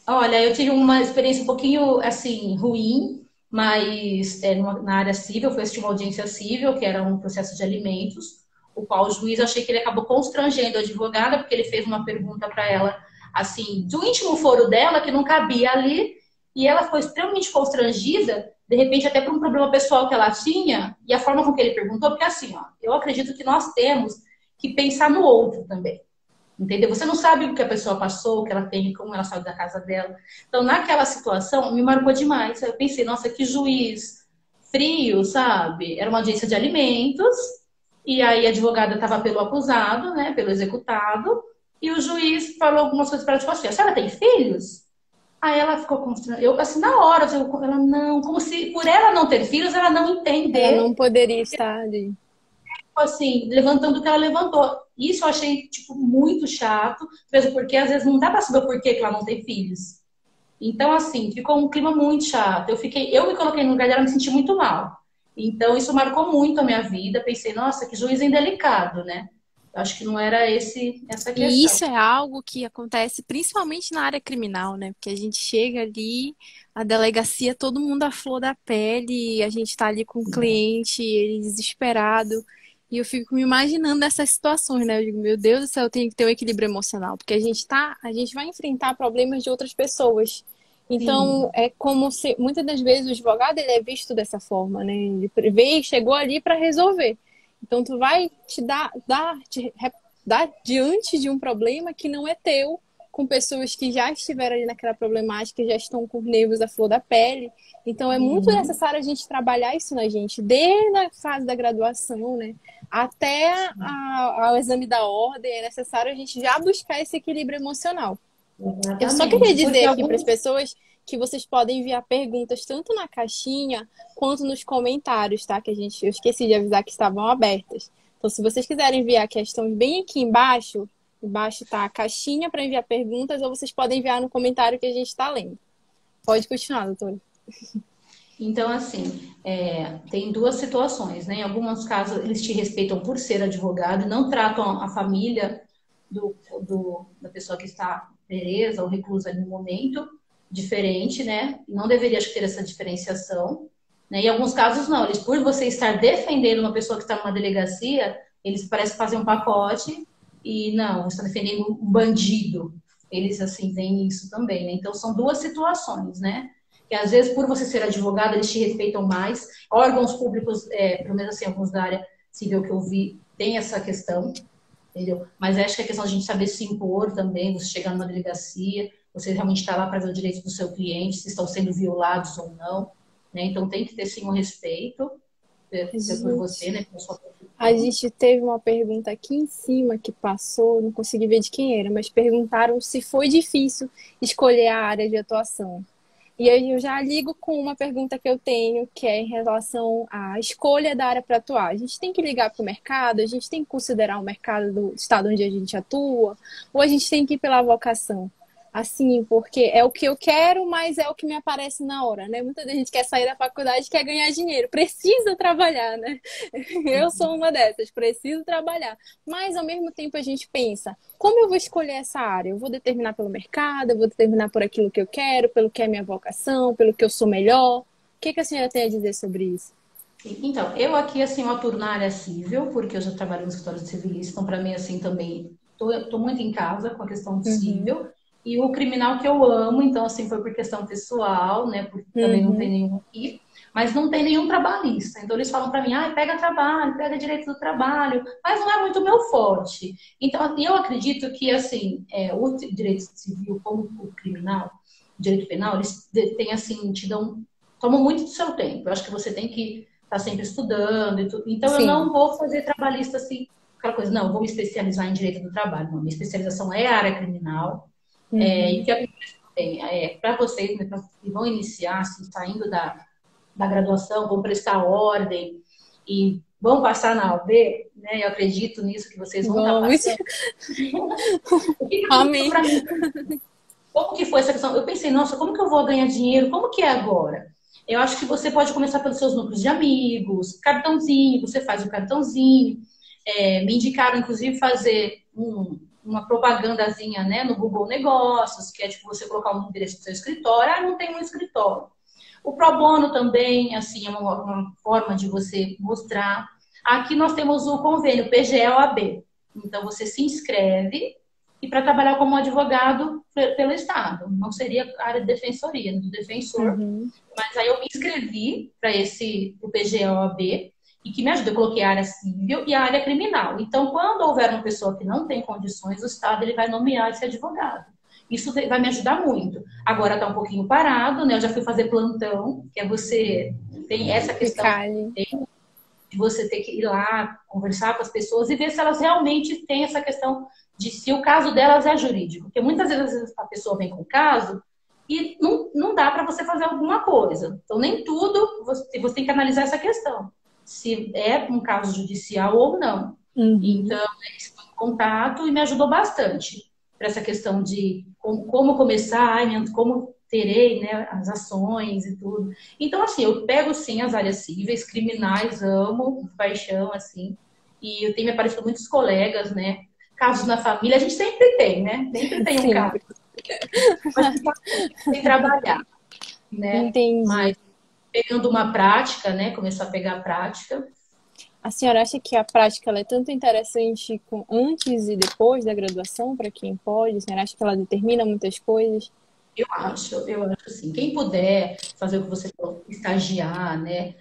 Olha, eu tive uma experiência um pouquinho assim ruim, mas na área civil, foi assistir uma audiência civil, que era um processo de alimentos, o qual o juiz achei que ele acabou constrangendo a advogada, porque ele fez uma pergunta para ela, assim, do íntimo foro dela, que não cabia ali, e ela ficou extremamente constrangida, de repente até por um problema pessoal que ela tinha, e a forma com que ele perguntou, porque assim, ó, eu acredito que nós temos que pensar no outro também. Entendeu? Você não sabe o que a pessoa passou, o que ela tem, como ela saiu da casa dela. Então, naquela situação, me marcou demais. Eu pensei, nossa, que juiz frio, sabe? Era uma audiência de alimentos, e aí a advogada estava pelo acusado, né, pelo executado, e o juiz falou algumas coisas para ela, tipo assim, a senhora tem filhos? Aí ela ficou constrangida. Eu, assim, na hora, ela não, como se por ela não ter filhos, ela não Ela entender, não poderia estar ali. assim, levantando o que ela levantou. Isso eu achei, tipo, muito chato, mesmo porque às vezes não dá pra saber o porquê que ela não tem filhos. Então, assim, ficou um clima muito chato. Eu me coloquei no lugar dela, me senti muito mal. Então, isso marcou muito a minha vida. Pensei, nossa, que juiz indelicado, né? Eu acho que não era essa E questão. isso é algo que acontece principalmente na área criminal, né? Porque a gente chega ali, a delegacia, todo mundo à flor da pele, a gente tá ali com o cliente, ele desesperado. E eu fico me imaginando essas situações, né? Eu digo, meu Deus do céu, eu tenho que ter um equilíbrio emocional, porque a gente vai enfrentar problemas de outras pessoas. Então, Sim. é como se muitas das vezes o advogado ele é visto dessa forma, né? Ele veio, chegou ali para resolver. Então, tu vai dar diante de um problema que não é teu, com pessoas que já estiveram ali naquela problemática, já estão com nervos à flor da pele. Então, é muito Uhum. necessário a gente trabalhar isso na gente, desde a fase da graduação, né? Até ao exame da ordem, é necessário a gente já buscar esse equilíbrio emocional. Eu só queria Exatamente. dizer Porque aqui para as alguns. pessoas que vocês podem enviar perguntas tanto na caixinha quanto nos comentários, tá? Eu esqueci de avisar que estavam abertas. Então, se vocês quiserem enviar questões bem aqui embaixo, embaixo tá a caixinha para enviar perguntas, ou vocês podem enviar no comentário que a gente está lendo. Pode continuar, doutora. Então, assim, tem duas situações, né? Em alguns casos, eles te respeitam por ser advogado e não tratam a família da pessoa que está presa ou reclusa ali no momento diferente, né? Não deveria acho, ter essa diferenciação. Né? Em alguns casos, não. Eles, por você estar defendendo uma pessoa que está numa delegacia, eles parecem fazer um pacote e não, você está defendendo um bandido. Eles, assim, têm isso também, né? Então, são duas situações, né? Que às vezes, por você ser advogado, eles te respeitam mais. Órgãos públicos, pelo menos assim, alguns da área civil que eu vi, tem essa questão, entendeu? Mas acho que é questão de a gente saber se impor também, você chegar numa delegacia, você realmente está lá para ver o direito do seu cliente, se estão sendo violados ou não, né? Então tem que ter sim um respeito por você, né, pela sua A profissão. gente teve uma pergunta aqui em cima que passou, não consegui ver de quem era, mas perguntaram se foi difícil escolher a área de atuação. E aí eu já ligo com uma pergunta que eu tenho, que é em relação à escolha da área para atuar. A gente tem que ligar para o mercado, a gente tem que considerar o mercado do estado onde a gente atua, ou a gente tem que ir pela vocação. Assim, porque é o que eu quero, mas é o que me aparece na hora, né? Muita gente quer sair da faculdade e quer ganhar dinheiro, precisa trabalhar, né? Eu sou uma dessas, preciso trabalhar. Mas ao mesmo tempo a gente pensa, como eu vou escolher essa área? Eu vou determinar pelo mercado, eu vou determinar por aquilo que eu quero, pelo que é minha vocação, pelo que eu sou melhor. O que a senhora tem a dizer sobre isso? Então, eu aqui, assim, eu atuo na área civil, porque eu já trabalho no escritório de civilista, então, para mim, assim, também, tô muito em casa com a questão de Uhum, civil. E o criminal que eu amo, então, assim, foi por questão pessoal, né, porque também não tem uhum, nenhum aqui. mas não tem nenhum trabalhista. Então eles falam para mim, ah, pega trabalho, pega direito do trabalho, mas não é muito meu forte. Então eu acredito que assim, o direito civil como o criminal, o direito penal, eles têm assim, tomam muito do seu tempo. Eu acho que você tem que estar sempre estudando e tudo. Então eu não Sim. vou fazer trabalhista assim, aquela coisa, não, vou me especializar em direito do trabalho. Não, minha especialização é a área criminal. E Uhum. que para vocês, né, que vão iniciar, assim, saindo da graduação, vão prestar ordem e vão passar na OAB, né? Eu acredito nisso que vocês vão estar Vamos. passando. O que aconteceu Amém. para mim? Como que foi essa questão? Eu pensei, nossa, como que eu vou ganhar dinheiro? Como que é agora? Eu acho que você pode começar pelos seus núcleos de amigos, cartãozinho, você faz o cartãozinho. Me indicaram, inclusive, fazer uma propagandazinha, né, no Google Negócios, que é tipo você colocar um endereço do seu escritório. Ah, não tem um escritório. O pro bono também, assim, é uma forma de você mostrar. Aqui nós temos o convênio PGE-OAB. Então, você se inscreve e para trabalhar como advogado pelo Estado. Não seria a área de defensoria, do defensor. Uhum. Mas aí eu me inscrevi para o PGE-OAB e que me ajuda. Eu coloquei a área civil e a área criminal. Então, quando houver uma pessoa que não tem condições, o Estado ele vai nomear esse advogado. Isso vai me ajudar muito. Agora está um pouquinho parado, né? Eu já fui fazer plantão, que é você tem essa questão Ficar ali. de você ter que ir lá conversar com as pessoas e ver se elas realmente têm essa questão de se o caso delas é jurídico. Porque muitas vezes a pessoa vem com o caso e não dá para você fazer alguma coisa. Então, nem tudo você tem que analisar essa questão. Se é um caso judicial ou não. Uhum. Então, esse foi um contato e me ajudou bastante para essa questão de como começar, como terei, né, as ações e tudo. Então, assim, eu pego sim as áreas cíveis, criminais, amo, de paixão, assim. E eu tenho me aparecido muitos colegas, né? Casos na família, a gente sempre tem, né? Sempre tem um caso. Sempre. Mas a gente tem que trabalhar, né? Entendi. Mas pegando uma prática, né? Começar a pegar a prática. A senhora acha que a prática ela é tanto interessante antes e depois da graduação, para quem pode? A senhora acha que ela determina muitas coisas? Eu acho assim, quem puder fazer o que você falou, estagiar, né?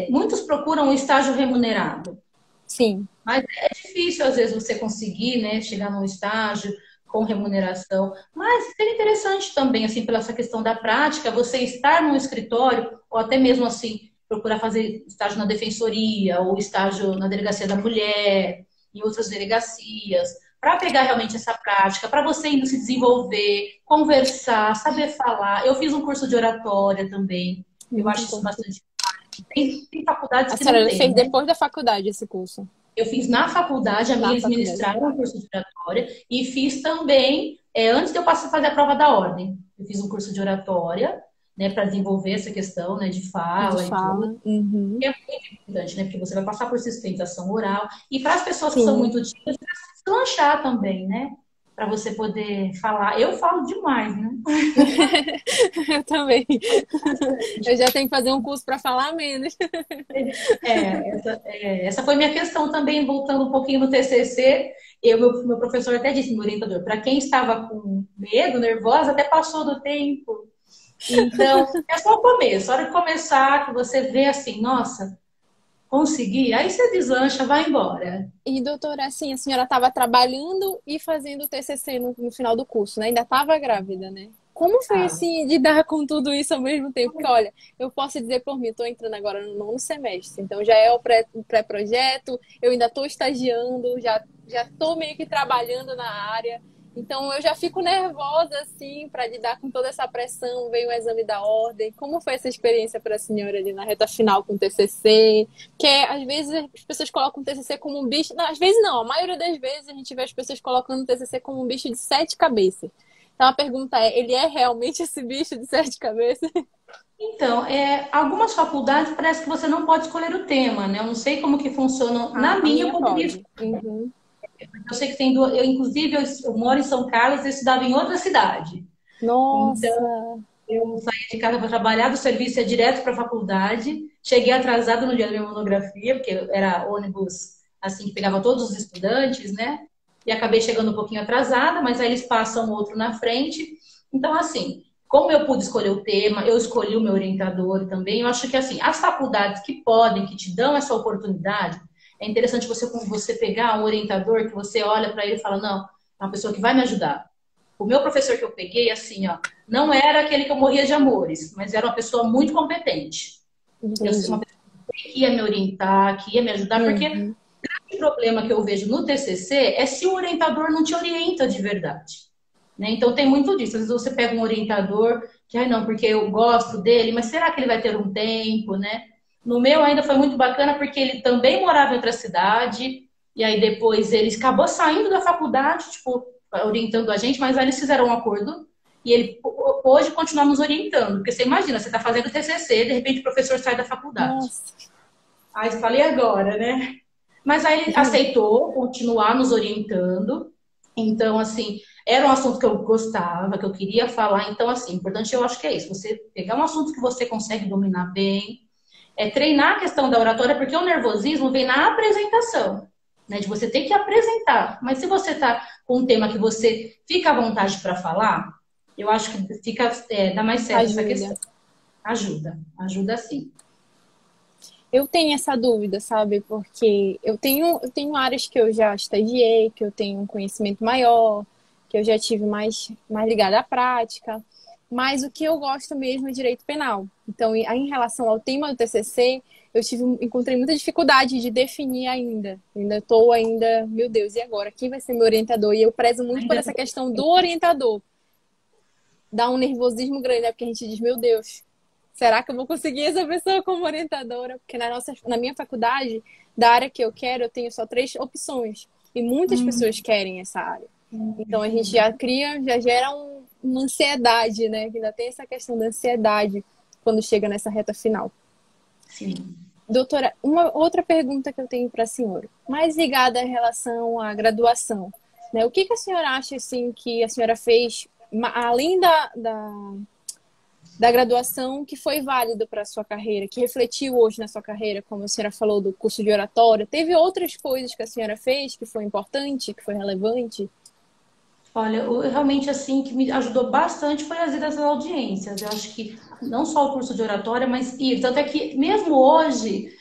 Muitos procuram um estágio remunerado, Sim. mas é difícil às vezes você conseguir, né, chegar num estágio com remuneração. Mas seria interessante também, assim, pela essa questão da prática, você estar num escritório, ou até mesmo assim, procurar fazer estágio na defensoria, ou estágio na delegacia da mulher, em outras delegacias, para pegar realmente essa prática, para você indo se desenvolver, conversar, saber falar. Eu fiz um curso de oratória também, eu Muito acho isso importante. bastante. Tem faculdades A que não senhora tem, fez né? depois da faculdade esse curso? Eu fiz na faculdade, a minha Na eles faculdade. ministraram um curso de oratória e fiz também, antes de eu passar a fazer a prova da ordem, eu fiz um curso de oratória, né, para desenvolver essa questão, né, de De fala e tudo. fala. Uhum. Que é muito importante, né, porque você vai passar por sustentação oral e para as pessoas que são Sim. muito tímidas, se lanchar também, né, para você poder falar. Eu falo demais, né? Eu também. Eu já tenho que fazer um curso para falar menos. Essa foi minha questão também, voltando um pouquinho no TCC. Meu professor até disse, meu orientador, para quem estava com medo, nervosa, até passou do tempo. Então, é só o começo. A hora de começar, que você vê assim, nossa, consegui, aí você deslancha, vai embora. E, doutora, assim, a senhora estava trabalhando e fazendo o TCC no final do curso, né? Ainda estava grávida, né? Como foi, Tá? assim, lidar com tudo isso ao mesmo tempo? Porque, olha, eu posso dizer por mim, estou entrando agora no nono semestre, então já é o pré-projeto, eu ainda estou estagiando, já estou meio que trabalhando na área. Então, eu já fico nervosa, assim, para lidar com toda essa pressão. Veio o exame da ordem. Como foi essa experiência para a senhora ali na reta final com o TCC? Que às vezes as pessoas colocam o TCC como um bicho. Não, às vezes não, a maioria das vezes a gente vê as pessoas colocando o TCC como um bicho de 7 cabeças. Então a pergunta é: ele é realmente esse bicho de 7 cabeças? Então, algumas faculdades parece que você não pode escolher o tema, né? Eu não sei como que funciona. Na A minha, eu minha poderia. pode. Uhum. Eu sei que tem duas. Inclusive, eu moro em São Carlos e estudava em outra cidade. Então, Nossa, eu saía de casa para trabalhar, do serviço ia direto para a faculdade. Cheguei atrasada no dia da minha monografia, porque era ônibus assim que pegava todos os estudantes, né? E acabei chegando um pouquinho atrasada, mas aí eles passam outro na frente. Então, assim, Como eu pude escolher o tema, eu escolhi o meu orientador também. Eu acho que assim, as faculdades que podem, que te dão essa oportunidade, é interessante você pegar um orientador que você olha para ele e fala, não, é uma pessoa que vai me ajudar. O meu professor que eu peguei, assim, ó, não era aquele que eu morria de amores, mas era uma pessoa muito competente. Uma Entendi. pessoa que ia me orientar, que ia me ajudar, porque Uhum. o problema que eu vejo no TCC é se o orientador não te orienta de verdade. Né? Então tem muito disso. Às vezes você pega um orientador que, ai não, porque eu gosto dele, mas será que ele vai ter um tempo, né? No meu ainda foi muito bacana porque ele também morava em outra cidade, e aí depois ele acabou saindo da faculdade, tipo, orientando a gente, mas aí eles fizeram um acordo e ele pôde continuar nos orientando. Porque você imagina, você está fazendo TCC, de repente o professor sai da faculdade. Nossa. Aí você fala, e agora, né? Mas aí ele aceitou continuar nos orientando. Então, assim, era um assunto que eu gostava, que eu queria falar. Então, assim, importante eu acho que é isso. Você pegar um assunto que você consegue dominar bem, treinar a questão da oratória, porque o nervosismo vem na apresentação, né? De você ter que apresentar. Mas se você tá com um tema que você fica à vontade para falar, eu acho que dá mais certo essa Ajuda. questão. Ajuda sim. Eu tenho essa dúvida, sabe? Porque eu tenho áreas que eu já estagiei, que eu tenho um conhecimento maior, que eu já tive mais ligada à prática. Mas o que eu gosto mesmo é direito penal. Então, em relação ao tema do TCC, encontrei muita dificuldade de definir ainda. Ainda estou meu Deus, e agora? Quem vai ser meu orientador? E eu prezo muito por Ainda essa questão do orientador. Dá um nervosismo grande, né? Porque a gente diz, meu Deus, será que eu vou conseguir essa pessoa como orientadora? Porque na minha faculdade, da área que eu quero, eu tenho só 3 opções. E muitas pessoas querem essa área. Então a gente já gera uma ansiedade, né? Que ainda tem essa questão da ansiedade quando chega nessa reta final. sim. Doutora, uma outra pergunta que eu tenho para a senhora, mais ligada em relação à graduação, né? O que que a senhora acha assim que a senhora fez além da graduação que foi válido para a sua carreira, que refletiu hoje na sua carreira, como a senhora falou do curso de oratória? Teve outras coisas que a senhora fez que foi importante, que foi relevante? Olha, realmente assim que me ajudou bastante foi as idas às audiências. Eu acho que não só o curso de oratória, mas ir. Tanto é que mesmo hoje,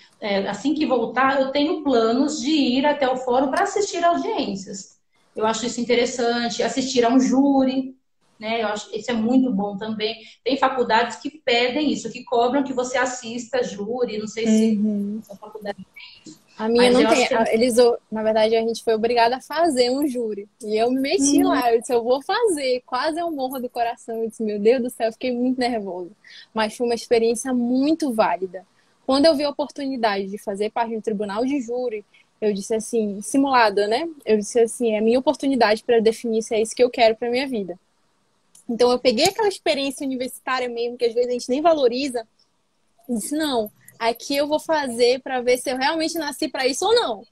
assim que voltar, eu tenho planos de ir até o fórum para assistir audiências. Eu acho isso interessante, assistir a um júri, né? Eu acho que isso é muito bom também. Tem faculdades que pedem isso, que cobram que você assista júri. Não sei se Uhum. a faculdade, A minha mas não eu tem. acho que é Na verdade, a gente foi obrigada a fazer um júri. E eu me meti lá, eu disse, eu vou fazer. Quase eu morro do coração. Eu disse, meu Deus do céu, eu fiquei muito nervosa. Mas foi uma experiência muito válida. Quando eu vi a oportunidade de fazer parte do tribunal de júri, eu disse assim, simulada, né? Eu disse assim, é a minha oportunidade para definir se é isso que eu quero para minha vida. Então eu peguei aquela experiência universitária mesmo, que às vezes a gente nem valoriza, e disse, não, aqui eu vou fazer para ver se eu realmente nasci para isso ou não.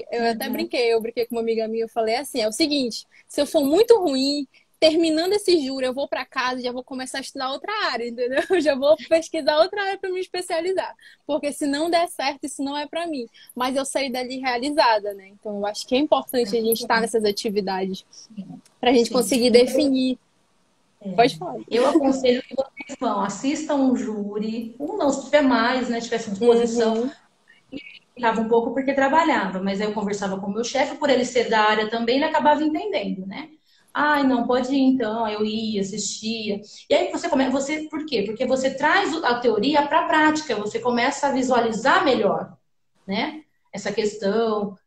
Eu até brinquei, eu brinquei com uma amiga minha, eu falei assim, é o seguinte, se eu for muito ruim, terminando esse júri, eu vou para casa e já vou começar a estudar outra área, entendeu? Eu já vou pesquisar outra área para me especializar. Porque se não der certo, isso não é para mim. Mas eu saí dali realizada, né? Então eu acho que é importante a gente estar nessas atividades para a gente sim. conseguir definir. Pode falar. Eu aconselho que vocês vão, assistam um júri, ou não, se tiver mais, né, tivesse disposição, Uhum. ficava um pouco porque trabalhava, mas aí eu conversava com o meu chefe, por ele ser da área também, ele acabava entendendo, né? Ai, não, pode ir então, aí eu ia, assistia. E aí por quê? Porque você traz a teoria para a prática, você começa a visualizar melhor, né? Essa questão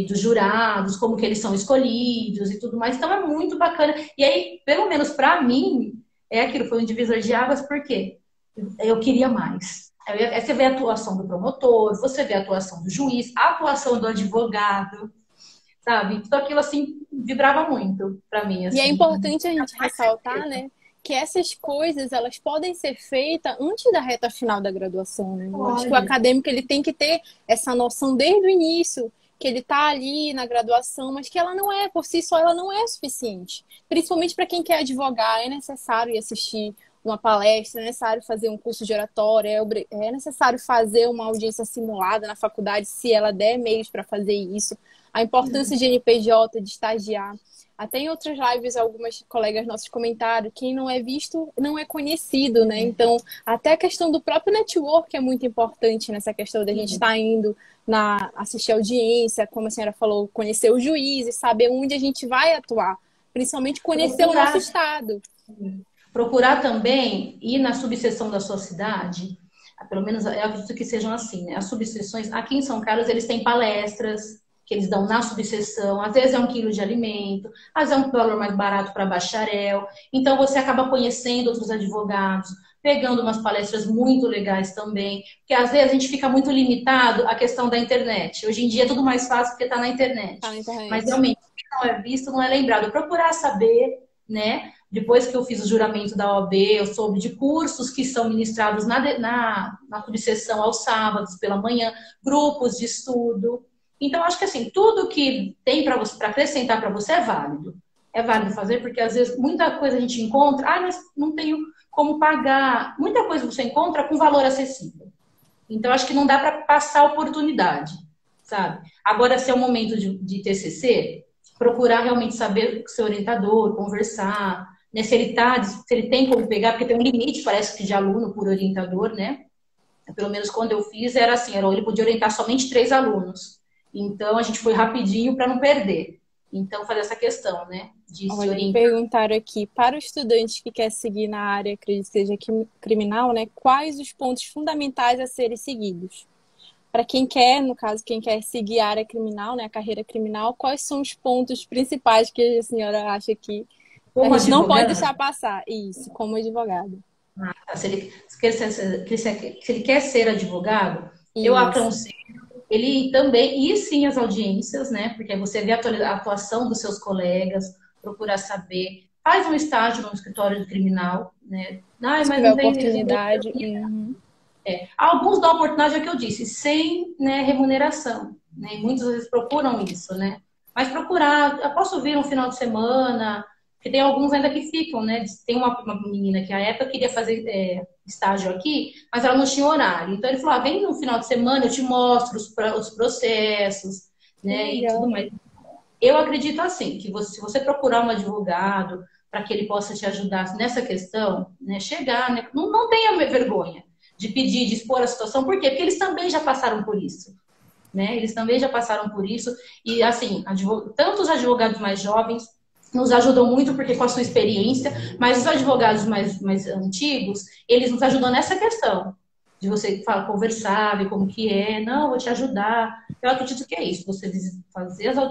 dos jurados, como que eles são escolhidos e tudo mais. Então é muito bacana. E aí, pelo menos para mim, foi um divisor de águas, porque eu queria mais. Aí você vê a atuação do promotor, você vê a atuação do juiz, a atuação do advogado, sabe? Tudo aquilo assim vibrava muito para mim, E é assim. importante a gente ressaltar, né, que essas coisas elas podem ser feitas antes da reta final da graduação, né? Eu acho que o Pode. acadêmico ele tem que ter essa noção desde o início que ele está ali na graduação, mas que ela não é por si só, ela não é suficiente. Principalmente para quem quer advogar, é necessário ir assistir uma palestra, é necessário fazer um curso de oratória, é necessário fazer uma audiência simulada na faculdade, se ela der meios para fazer isso. A importância de NPJ, de estagiar. Até em outras lives, algumas colegas nossos comentaram, quem não é visto não é conhecido, né? Então, até a questão do próprio network é muito importante nessa questão da gente estar indo assistir audiência, como a senhora falou, conhecer o juiz e saber onde a gente vai atuar. Principalmente conhecer o nosso estado. Procurar também ir na subseção da sua cidade, pelo menos eu acredito que sejam assim, né? As subseções, aqui em São Carlos, eles têm palestras que eles dão na subseção, às vezes é 1 quilo de alimento, às vezes é um valor mais barato para bacharel, então você acaba conhecendo outros advogados, pegando umas palestras muito legais também, porque às vezes a gente fica muito limitado à questão da internet. Hoje em dia é tudo mais fácil porque está na internet. Tá na internet. Mas realmente, o que não é visto não é lembrado. Procurar saber, né? Depois que eu fiz o juramento da OAB, eu soube de cursos que são ministrados na subseção aos sábados pela manhã, grupos de estudo. Então, acho que assim, tudo que tem para você, para acrescentar para você é válido. É válido fazer, porque às vezes muita coisa a gente encontra, mas não tenho como pagar. Muita coisa você encontra com valor acessível. Então, acho que não dá para passar a oportunidade, sabe? Agora, se é o momento de TCC, procurar realmente saber com o seu orientador, conversar, né? Se ele tem como pegar, porque tem um limite, parece que de aluno por orientador, né? Pelo menos quando eu fiz, era assim, ele podia orientar somente 3 alunos. Então, a gente foi rapidinho para não perder. Então, fazer essa questão, né? De se orientar. Perguntaram aqui, para o estudante que quer seguir na área, acredito que seja criminal, né? Quais os pontos fundamentais a serem seguidos? Para quem quer, no caso, quem quer seguir a área criminal, né? A carreira criminal, quais são os pontos principais que a senhora acha que como a gente não pode advogado? deixar passar? Isso, como advogado. Tá. Se ele quer ser advogado, eu aconselho ele também ir sim às audiências, né? Porque você vê a atuação dos seus colegas, procurar saber. Faz um estágio no escritório criminal, né? Se Mas tiver não tem oportunidade. Alguns dão a oportunidade, é o que eu disse, sem, né, remuneração. Né? E muitas vezes procuram isso, né? Mas procurar, eu posso vir um final de semana, porque tem alguns ainda que ficam, né? Tem uma menina que à época queria fazer estágio aqui, mas ela não tinha horário. Então ele falou, vem no final de semana, eu te mostro os processos, né? E tudo mais. Eu acredito assim, que se você procurar um advogado para que ele possa te ajudar nessa questão, né? Chegar, né? Não tenha vergonha de pedir, de expor a situação. Por quê? Porque eles também já passaram por isso. Né? Eles também já passaram por isso. E, assim, tanto os advogados mais jovens nos ajudam muito, porque com a sua experiência, mas os advogados mais antigos, eles nos ajudam nessa questão. De você conversar, ver como que é. Não, vou te ajudar. Eu acredito que é isso. Você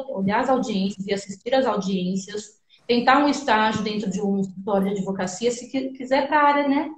olhar as audiências e assistir às audiências, tentar um estágio dentro de um escritório de advocacia, se quiser para a área, né?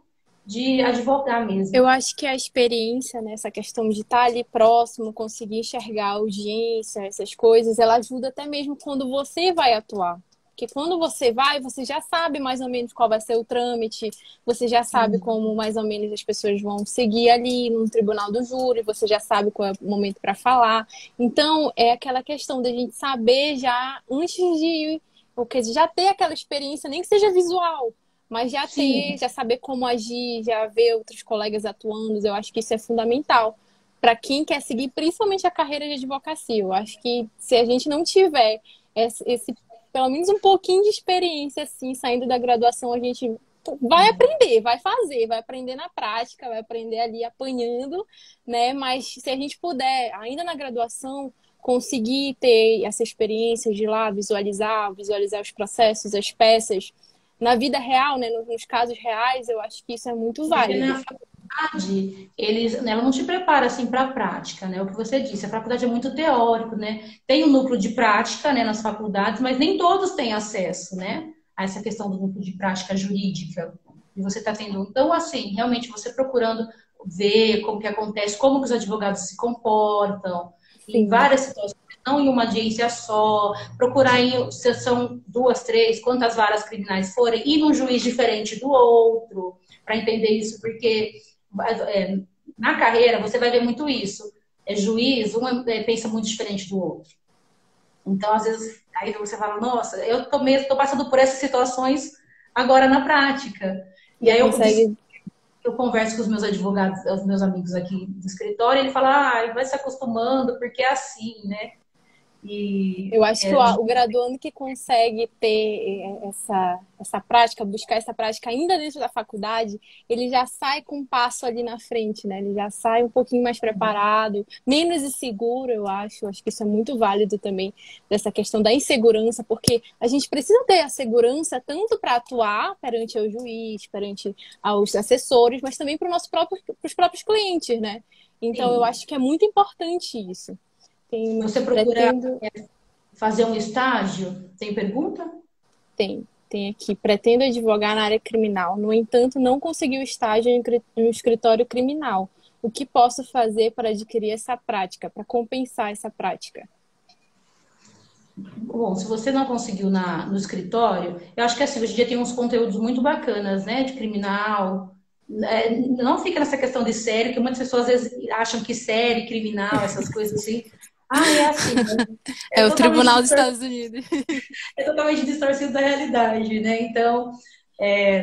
De advogar mesmo. Eu acho que a experiência, né, essa questão de estar ali próximo, conseguir enxergar a audiência, essas coisas, ela ajuda até mesmo quando você vai atuar. Porque quando você vai, você já sabe mais ou menos qual vai ser o trâmite, você já sabe como mais ou menos as pessoas vão seguir ali no tribunal do júri, você já sabe qual é o momento para falar. Então, é aquela questão da gente saber já antes de ir, porque já ter aquela experiência, nem que seja visual, mas já ter, já saber como agir, já ver outros colegas atuando, eu acho que isso é fundamental para quem quer seguir, principalmente a carreira de advocacia. Eu acho que se a gente não tiver esse pelo menos um pouquinho de experiência, assim, saindo da graduação, a gente vai aprender, vai fazer, vai aprender na prática, vai aprender ali apanhando, né? Mas se a gente puder, ainda na graduação, conseguir ter essa experiência de ir lá visualizar os processos, as peças, na vida real, né, nos casos reais, eu acho que isso é muito válido. Na faculdade, ela não te prepara assim para a prática, né? O que você disse, a faculdade é muito teórico, né? Tem um núcleo de prática, né, nas faculdades, mas nem todos têm acesso, né, a essa questão do núcleo de prática jurídica. E você está tendo, então, assim, realmente você procurando ver como que acontece, como que os advogados se comportam, em várias situações, não em uma audiência só, procurar se são 2, 3, quantas varas criminais forem, ir num juiz diferente do outro, para entender isso, porque na carreira você vai ver muito isso. Juiz, pensa muito diferente do outro. Então, às vezes, aí você fala, nossa, eu tô passando por essas situações agora na prática. E aí eu converso com os meus advogados, os meus amigos aqui do escritório, e ele fala, vai se acostumando, porque é assim, né? E Eu acho que o graduando que consegue ter essa prática, buscar essa prática ainda dentro da faculdade, ele já sai com um passo ali na frente, né? Ele já sai um pouquinho mais preparado, menos inseguro, eu acho. Eu acho que isso é muito válido também, dessa questão da insegurança, porque a gente precisa ter a segurança tanto para atuar perante o juiz, perante aos assessores, mas também para os próprios clientes, né? Então, eu sim, acho que é muito importante isso. você procura Pretendo. fazer um estágio? Tem pergunta? Tem aqui. Pretendo advogar na área criminal. No entanto, não consegui o estágio em um escritório criminal. O que posso fazer para adquirir essa prática, para compensar essa prática? Bom, se você não conseguiu no escritório, eu acho que assim, hoje em dia tem uns conteúdos muito bacanas, né, de criminal. Não fica nessa questão de série, que muitas pessoas às vezes acham que série, criminal, essas coisas assim. Ah, é assim, É é o totalmente Tribunal dos distorcido, Estados Unidos. é totalmente distorcido da realidade, né? Então,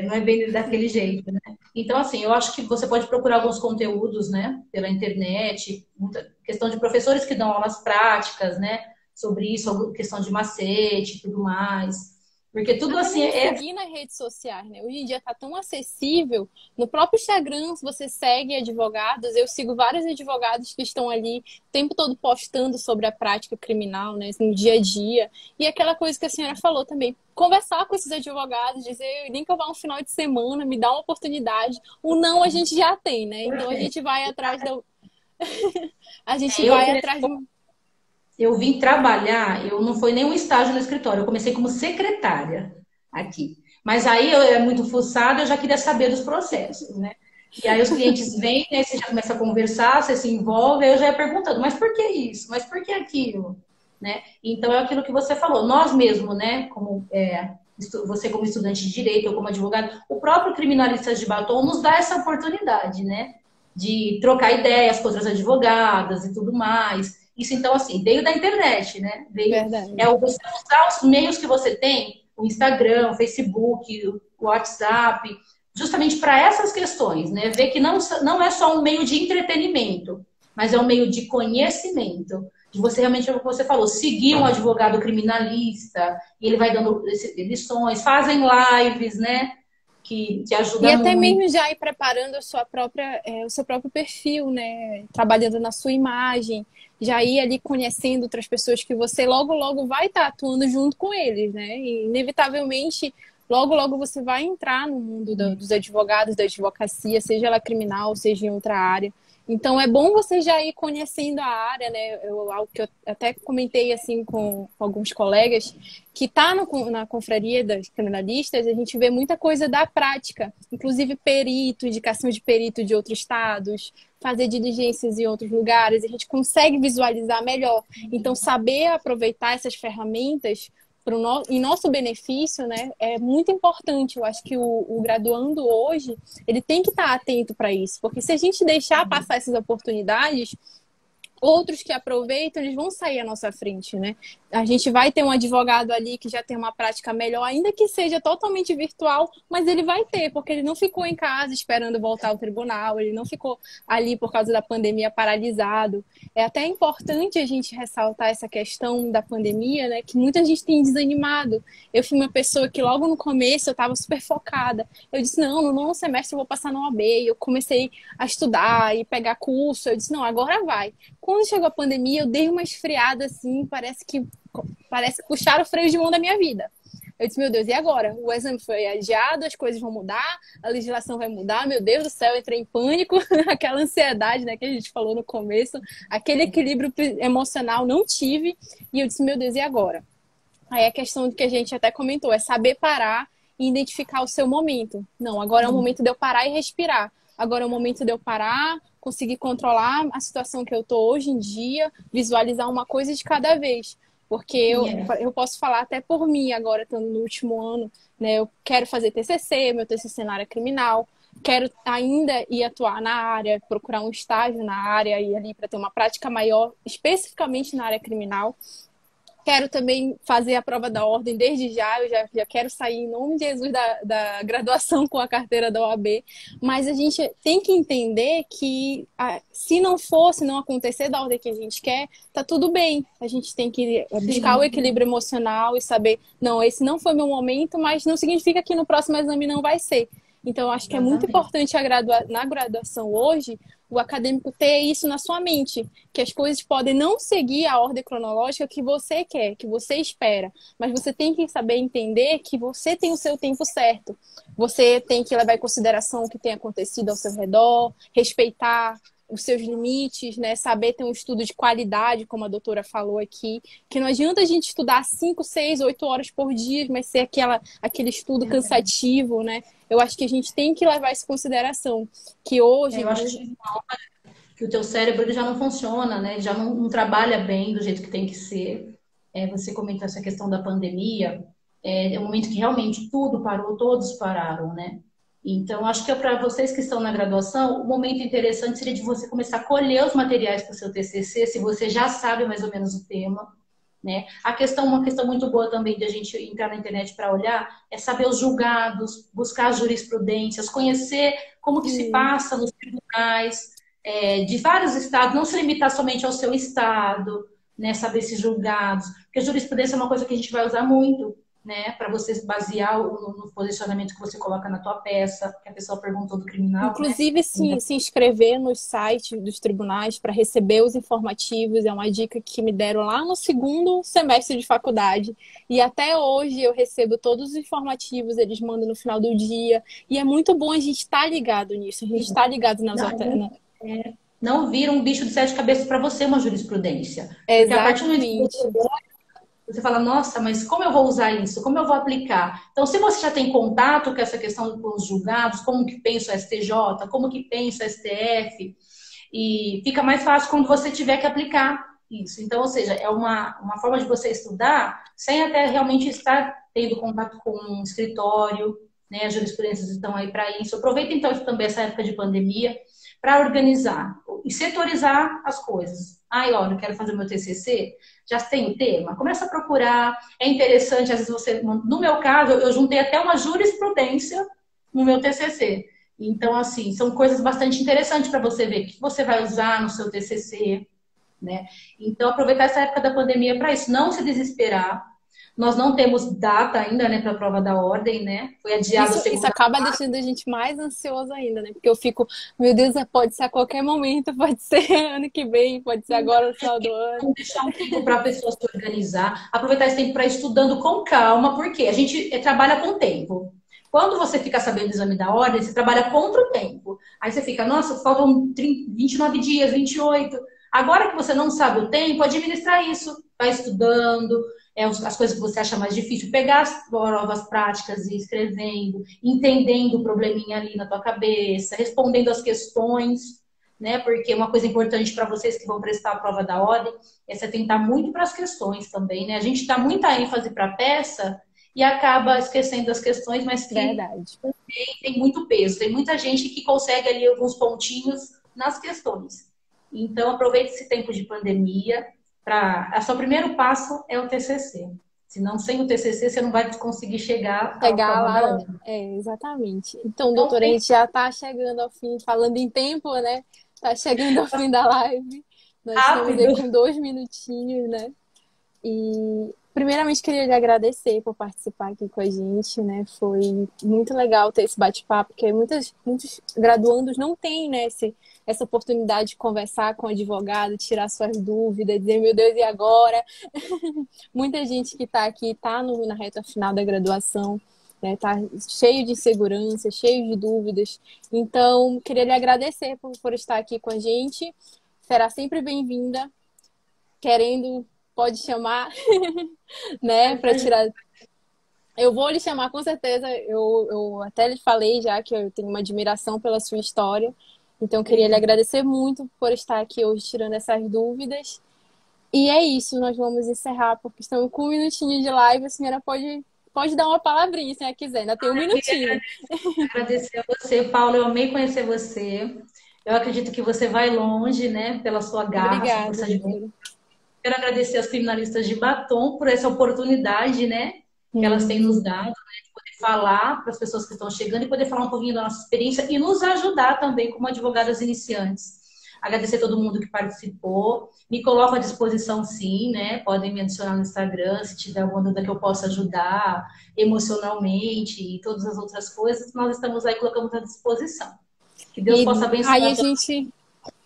não é bem daquele jeito, né? Então, assim, eu acho que você pode procurar alguns conteúdos, né, pela internet, muita questão de professores que dão aulas práticas, né, sobre isso, questão de macete e tudo mais. Porque tudo Até assim mesmo seguir nas redes sociais, né? Hoje em dia tá tão acessível. No próprio Instagram, se você segue advogados, eu sigo vários advogados que estão ali o tempo todo postando sobre a prática criminal, né? No dia a dia. E aquela coisa que a senhora falou também, conversar com esses advogados, dizer, nem que eu vá um final de semana, me dá uma oportunidade. O não a gente já tem, né? Então a gente vai atrás da. A gente eu, vai atrás de. eu vim trabalhar, eu não foi nenhum estágio no escritório, eu comecei como secretária aqui. Mas aí eu era muito fuçada, eu já queria saber dos processos, né? E aí os clientes vêm, né, você já começa a conversar, você se envolve, aí eu já ia perguntando, mas por que isso? Mas por que aquilo? Né? Então é aquilo que você falou, nós mesmos, né, como você como estudante de direito ou como advogado, o próprio criminalista de batom nos dá essa oportunidade, né, de trocar ideias com outras advogadas e tudo mais. Isso então assim veio da internet, né? Veio Verdade. você usar os meios que você tem, o Instagram, o Facebook, o WhatsApp, justamente para essas questões, né? Ver que não é só um meio de entretenimento, mas é um meio de conhecimento. De você realmente, como você falou, seguir um advogado criminalista, e ele vai dando lições, fazem lives, né? Que E ajuda até muito. mesmo já ir preparando a sua própria, o seu próprio perfil, né? Trabalhando na sua imagem, já ir ali conhecendo outras pessoas que você logo, logo vai estar atuando junto com eles, né? E inevitavelmente, logo, logo você vai entrar no mundo dos advogados, da advocacia, seja ela criminal, seja em outra área. Então é bom você já ir conhecendo a área, né? Algo que eu até comentei assim com alguns colegas, que está na confraria das criminalistas, a gente vê muita coisa da prática, inclusive perito, indicação de perito de outros estados, fazer diligências em outros lugares, a gente consegue visualizar melhor. Então, saber aproveitar essas ferramentas em nosso benefício, né, é muito importante. Eu acho que o graduando hoje, ele tem que estar atento para isso, porque se a gente deixar passar essas oportunidades, outros que aproveitam, eles vão sair à nossa frente, né? A gente vai ter um advogado ali que já tem uma prática melhor, ainda que seja totalmente virtual, mas ele vai ter, porque ele não ficou em casa esperando voltar ao tribunal, ele não ficou ali por causa da pandemia paralisado. É até importante a gente ressaltar essa questão da pandemia, né? Que muita gente tem desanimado. Eu fui uma pessoa que logo no começo eu estava super focada. Eu disse, não, no nono semestre eu vou passar na OAB. Eu comecei a estudar e pegar curso. Eu disse, não, agora vai. Quando chegou a pandemia, eu dei uma esfriada assim, parece que puxaram o freio de mão da minha vida. Eu disse, meu Deus, e agora? O exame foi adiado, as coisas vão mudar, a legislação vai mudar, meu Deus do céu, eu entrei em pânico, aquela ansiedade, né, que a gente falou no começo, aquele equilíbrio emocional não tive, e eu disse, meu Deus, e agora? Aí a questão que a gente até comentou é saber parar e identificar o seu momento. Não, agora é o momento de eu parar e respirar. Agora é o momento de eu parar, conseguir controlar a situação que eu tô hoje em dia, visualizar uma coisa de cada vez. Porque eu posso falar até por mim agora, estando no último ano, né? Eu quero fazer TCC, meu TCC na área criminal, quero ainda ir atuar na área, procurar um estágio na área e ali para ter uma prática maior, especificamente na área criminal. Quero também fazer a prova da ordem desde já. Eu já quero sair em nome de Jesus da graduação com a carteira da OAB. Mas a gente tem que entender que se não acontecer da ordem que a gente quer, tá tudo bem. A gente tem que buscar o equilíbrio emocional e saber, não, esse não foi meu momento, mas não significa que no próximo exame não vai ser. Então, eu acho que é muito importante na graduação hoje o acadêmico ter isso na sua mente, que as coisas podem não seguir a ordem cronológica que você quer, que você espera, mas você tem que saber entender que você tem o seu tempo certo. Você tem que levar em consideração o que tem acontecido ao seu redor, respeitar os seus limites, né? Saber ter um estudo de qualidade, como a doutora falou aqui, que não adianta a gente estudar 5, 6, 8 horas por dia, mas ser aquele estudo cansativo, né? Eu acho que a gente tem que levar isso em consideração, que hoje... Eu acho que o teu cérebro ele já não funciona, né? Ele já não trabalha bem do jeito que tem que ser. Você comentou essa questão da pandemia, é um momento que realmente tudo parou, todos pararam, né? Então, acho que para vocês que estão na graduação, o momento interessante seria de você começar a colher os materiais para o seu TCC, se você já sabe mais ou menos o tema, né? Uma questão muito boa também de a gente entrar na internet para olhar é saber os julgados, buscar as jurisprudências, conhecer como que se passa nos tribunais de vários estados, não se limitar somente ao seu estado, né? Saber esses julgados, porque a jurisprudência é uma coisa que a gente vai usar muito, né, para você basear no posicionamento que você coloca na tua peça, que a pessoa perguntou do criminal. Inclusive, né? se inscrever nos sites dos tribunais para receber os informativos é uma dica que me deram lá no segundo semestre de faculdade. E até hoje eu recebo todos os informativos, eles mandam no final do dia. E é muito bom a gente estar ligado nisso, a gente estar ligado nas outras. Não vira um bicho de sete cabeças para você uma jurisprudência. Exatamente. Porque a partir do momento que você fala, nossa, mas como eu vou usar isso? Como eu vou aplicar? Então, se você já tem contato com essa questão dos julgados, como que pensa o STJ, como que pensa o STF, e fica mais fácil quando você tiver que aplicar isso. Então, ou seja, é uma forma de você estudar sem até realmente estar tendo contato com um escritório, né? As jurisprudências estão aí para isso. Aproveita, então, também essa época de pandemia para organizar e setorizar as coisas. Olha, eu quero fazer o meu TCC, já tem o tema? Começa a procurar, é interessante, às vezes você... No meu caso, eu juntei até uma jurisprudência no meu TCC. Então, assim, são coisas bastante interessantes para você ver o que você vai usar no seu TCC, né? Então, aproveitar essa época da pandemia para isso, não se desesperar. Nós não temos data ainda, né, para a prova da ordem, né? Foi adiado Isso acaba deixando a gente mais ansioso ainda, né? Porque eu fico, meu Deus, pode ser a qualquer momento, pode ser ano que vem, pode ser agora no final do ano. Vamos deixar um tempo para a pessoa se organizar, aproveitar esse tempo para ir estudando com calma, porque a gente trabalha com tempo. Quando você fica sabendo do exame da ordem, você trabalha contra o tempo. Aí você fica, nossa, faltam 29 dias, 28. Agora que você não sabe o tempo, administrar isso. Vai estudando, as coisas que você acha mais difícil, pegar as provas práticas e escrevendo, entendendo o probleminha ali na tua cabeça, respondendo as questões, né? Porque uma coisa importante para vocês que vão prestar a prova da ordem é você tentar muito para as questões também, né? A gente dá muita ênfase para a peça e acaba esquecendo as questões, mas que Verdade. Tem muito peso. Tem muita gente que consegue ali alguns pontinhos nas questões. Então, aproveite esse tempo de pandemia. O seu primeiro passo é o TCC. Senão, sem o TCC, você não vai conseguir chegar lá. Exatamente. Então, doutora, a gente já está chegando ao fim, falando em tempo, né? Está chegando ao fim da live. Nós estamos aí com 2 minutinhos, né? E, primeiramente, queria lhe agradecer por participar aqui com a gente, né? Foi muito legal ter esse bate-papo, porque muitos graduandos não têm, né, essa oportunidade de conversar com o advogado, tirar suas dúvidas, dizer, meu Deus, e agora? Muita gente que está aqui está na reta final da graduação, né? Tá cheio de insegurança, cheio de dúvidas. Então, queria lhe agradecer por estar aqui com a gente. Será sempre bem-vinda. Querendo, pode chamar, né? Para tirar... Eu vou lhe chamar com certeza. Eu até lhe falei já que eu tenho uma admiração pela sua história. Então, queria lhe agradecer muito por estar aqui hoje tirando essas dúvidas. E é isso, nós vamos encerrar, porque estamos com 1 minutinho de live. A senhora pode dar uma palavrinha, se ela quiser, ainda tem 1 minutinho. Agradecer a você, Paulo. Eu amei conhecer você. Eu acredito que você vai longe, né? Pela sua garra, Obrigada, sua força de vontade. Quero agradecer às criminalistas de Batom por essa oportunidade, né, que elas têm nos dado, né, de poder falar para as pessoas que estão chegando e poder falar um pouquinho da nossa experiência e nos ajudar também como advogadas iniciantes. Agradecer a todo mundo que participou. Me coloco à disposição, sim, né? Podem me adicionar no Instagram se tiver alguma dúvida que eu possa ajudar emocionalmente e todas as outras coisas. Nós estamos aí, colocamos à disposição. Que Deus E possa aí abençoar.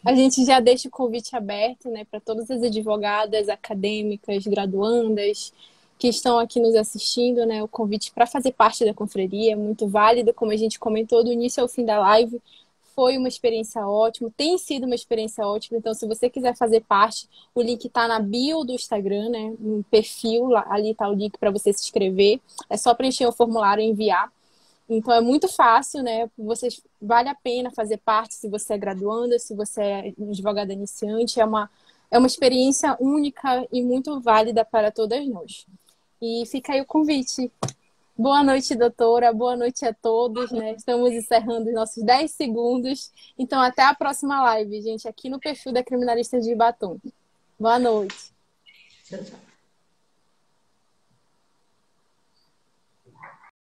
a gente já deixa o convite aberto, né, para todas as advogadas, acadêmicas, graduandas que estão aqui nos assistindo, né, o convite para fazer parte da confraria é muito válido, como a gente comentou do início ao fim da live, foi uma experiência ótima, tem sido uma experiência ótima, então se você quiser fazer parte, o link está na bio do Instagram, né, no perfil, ali está o link para você se inscrever, é só preencher o formulário e enviar. Então é muito fácil, né? Vocês vale a pena fazer parte se você é graduanda, se você é advogada iniciante, é uma experiência única e muito válida para todas nós. E fica aí o convite. Boa noite, doutora. Boa noite a todos, né? Estamos encerrando os nossos 10 segundos. Então, até a próxima live, gente, aqui no perfil da Criminalista de Batom. Boa noite. Tchau, tchau.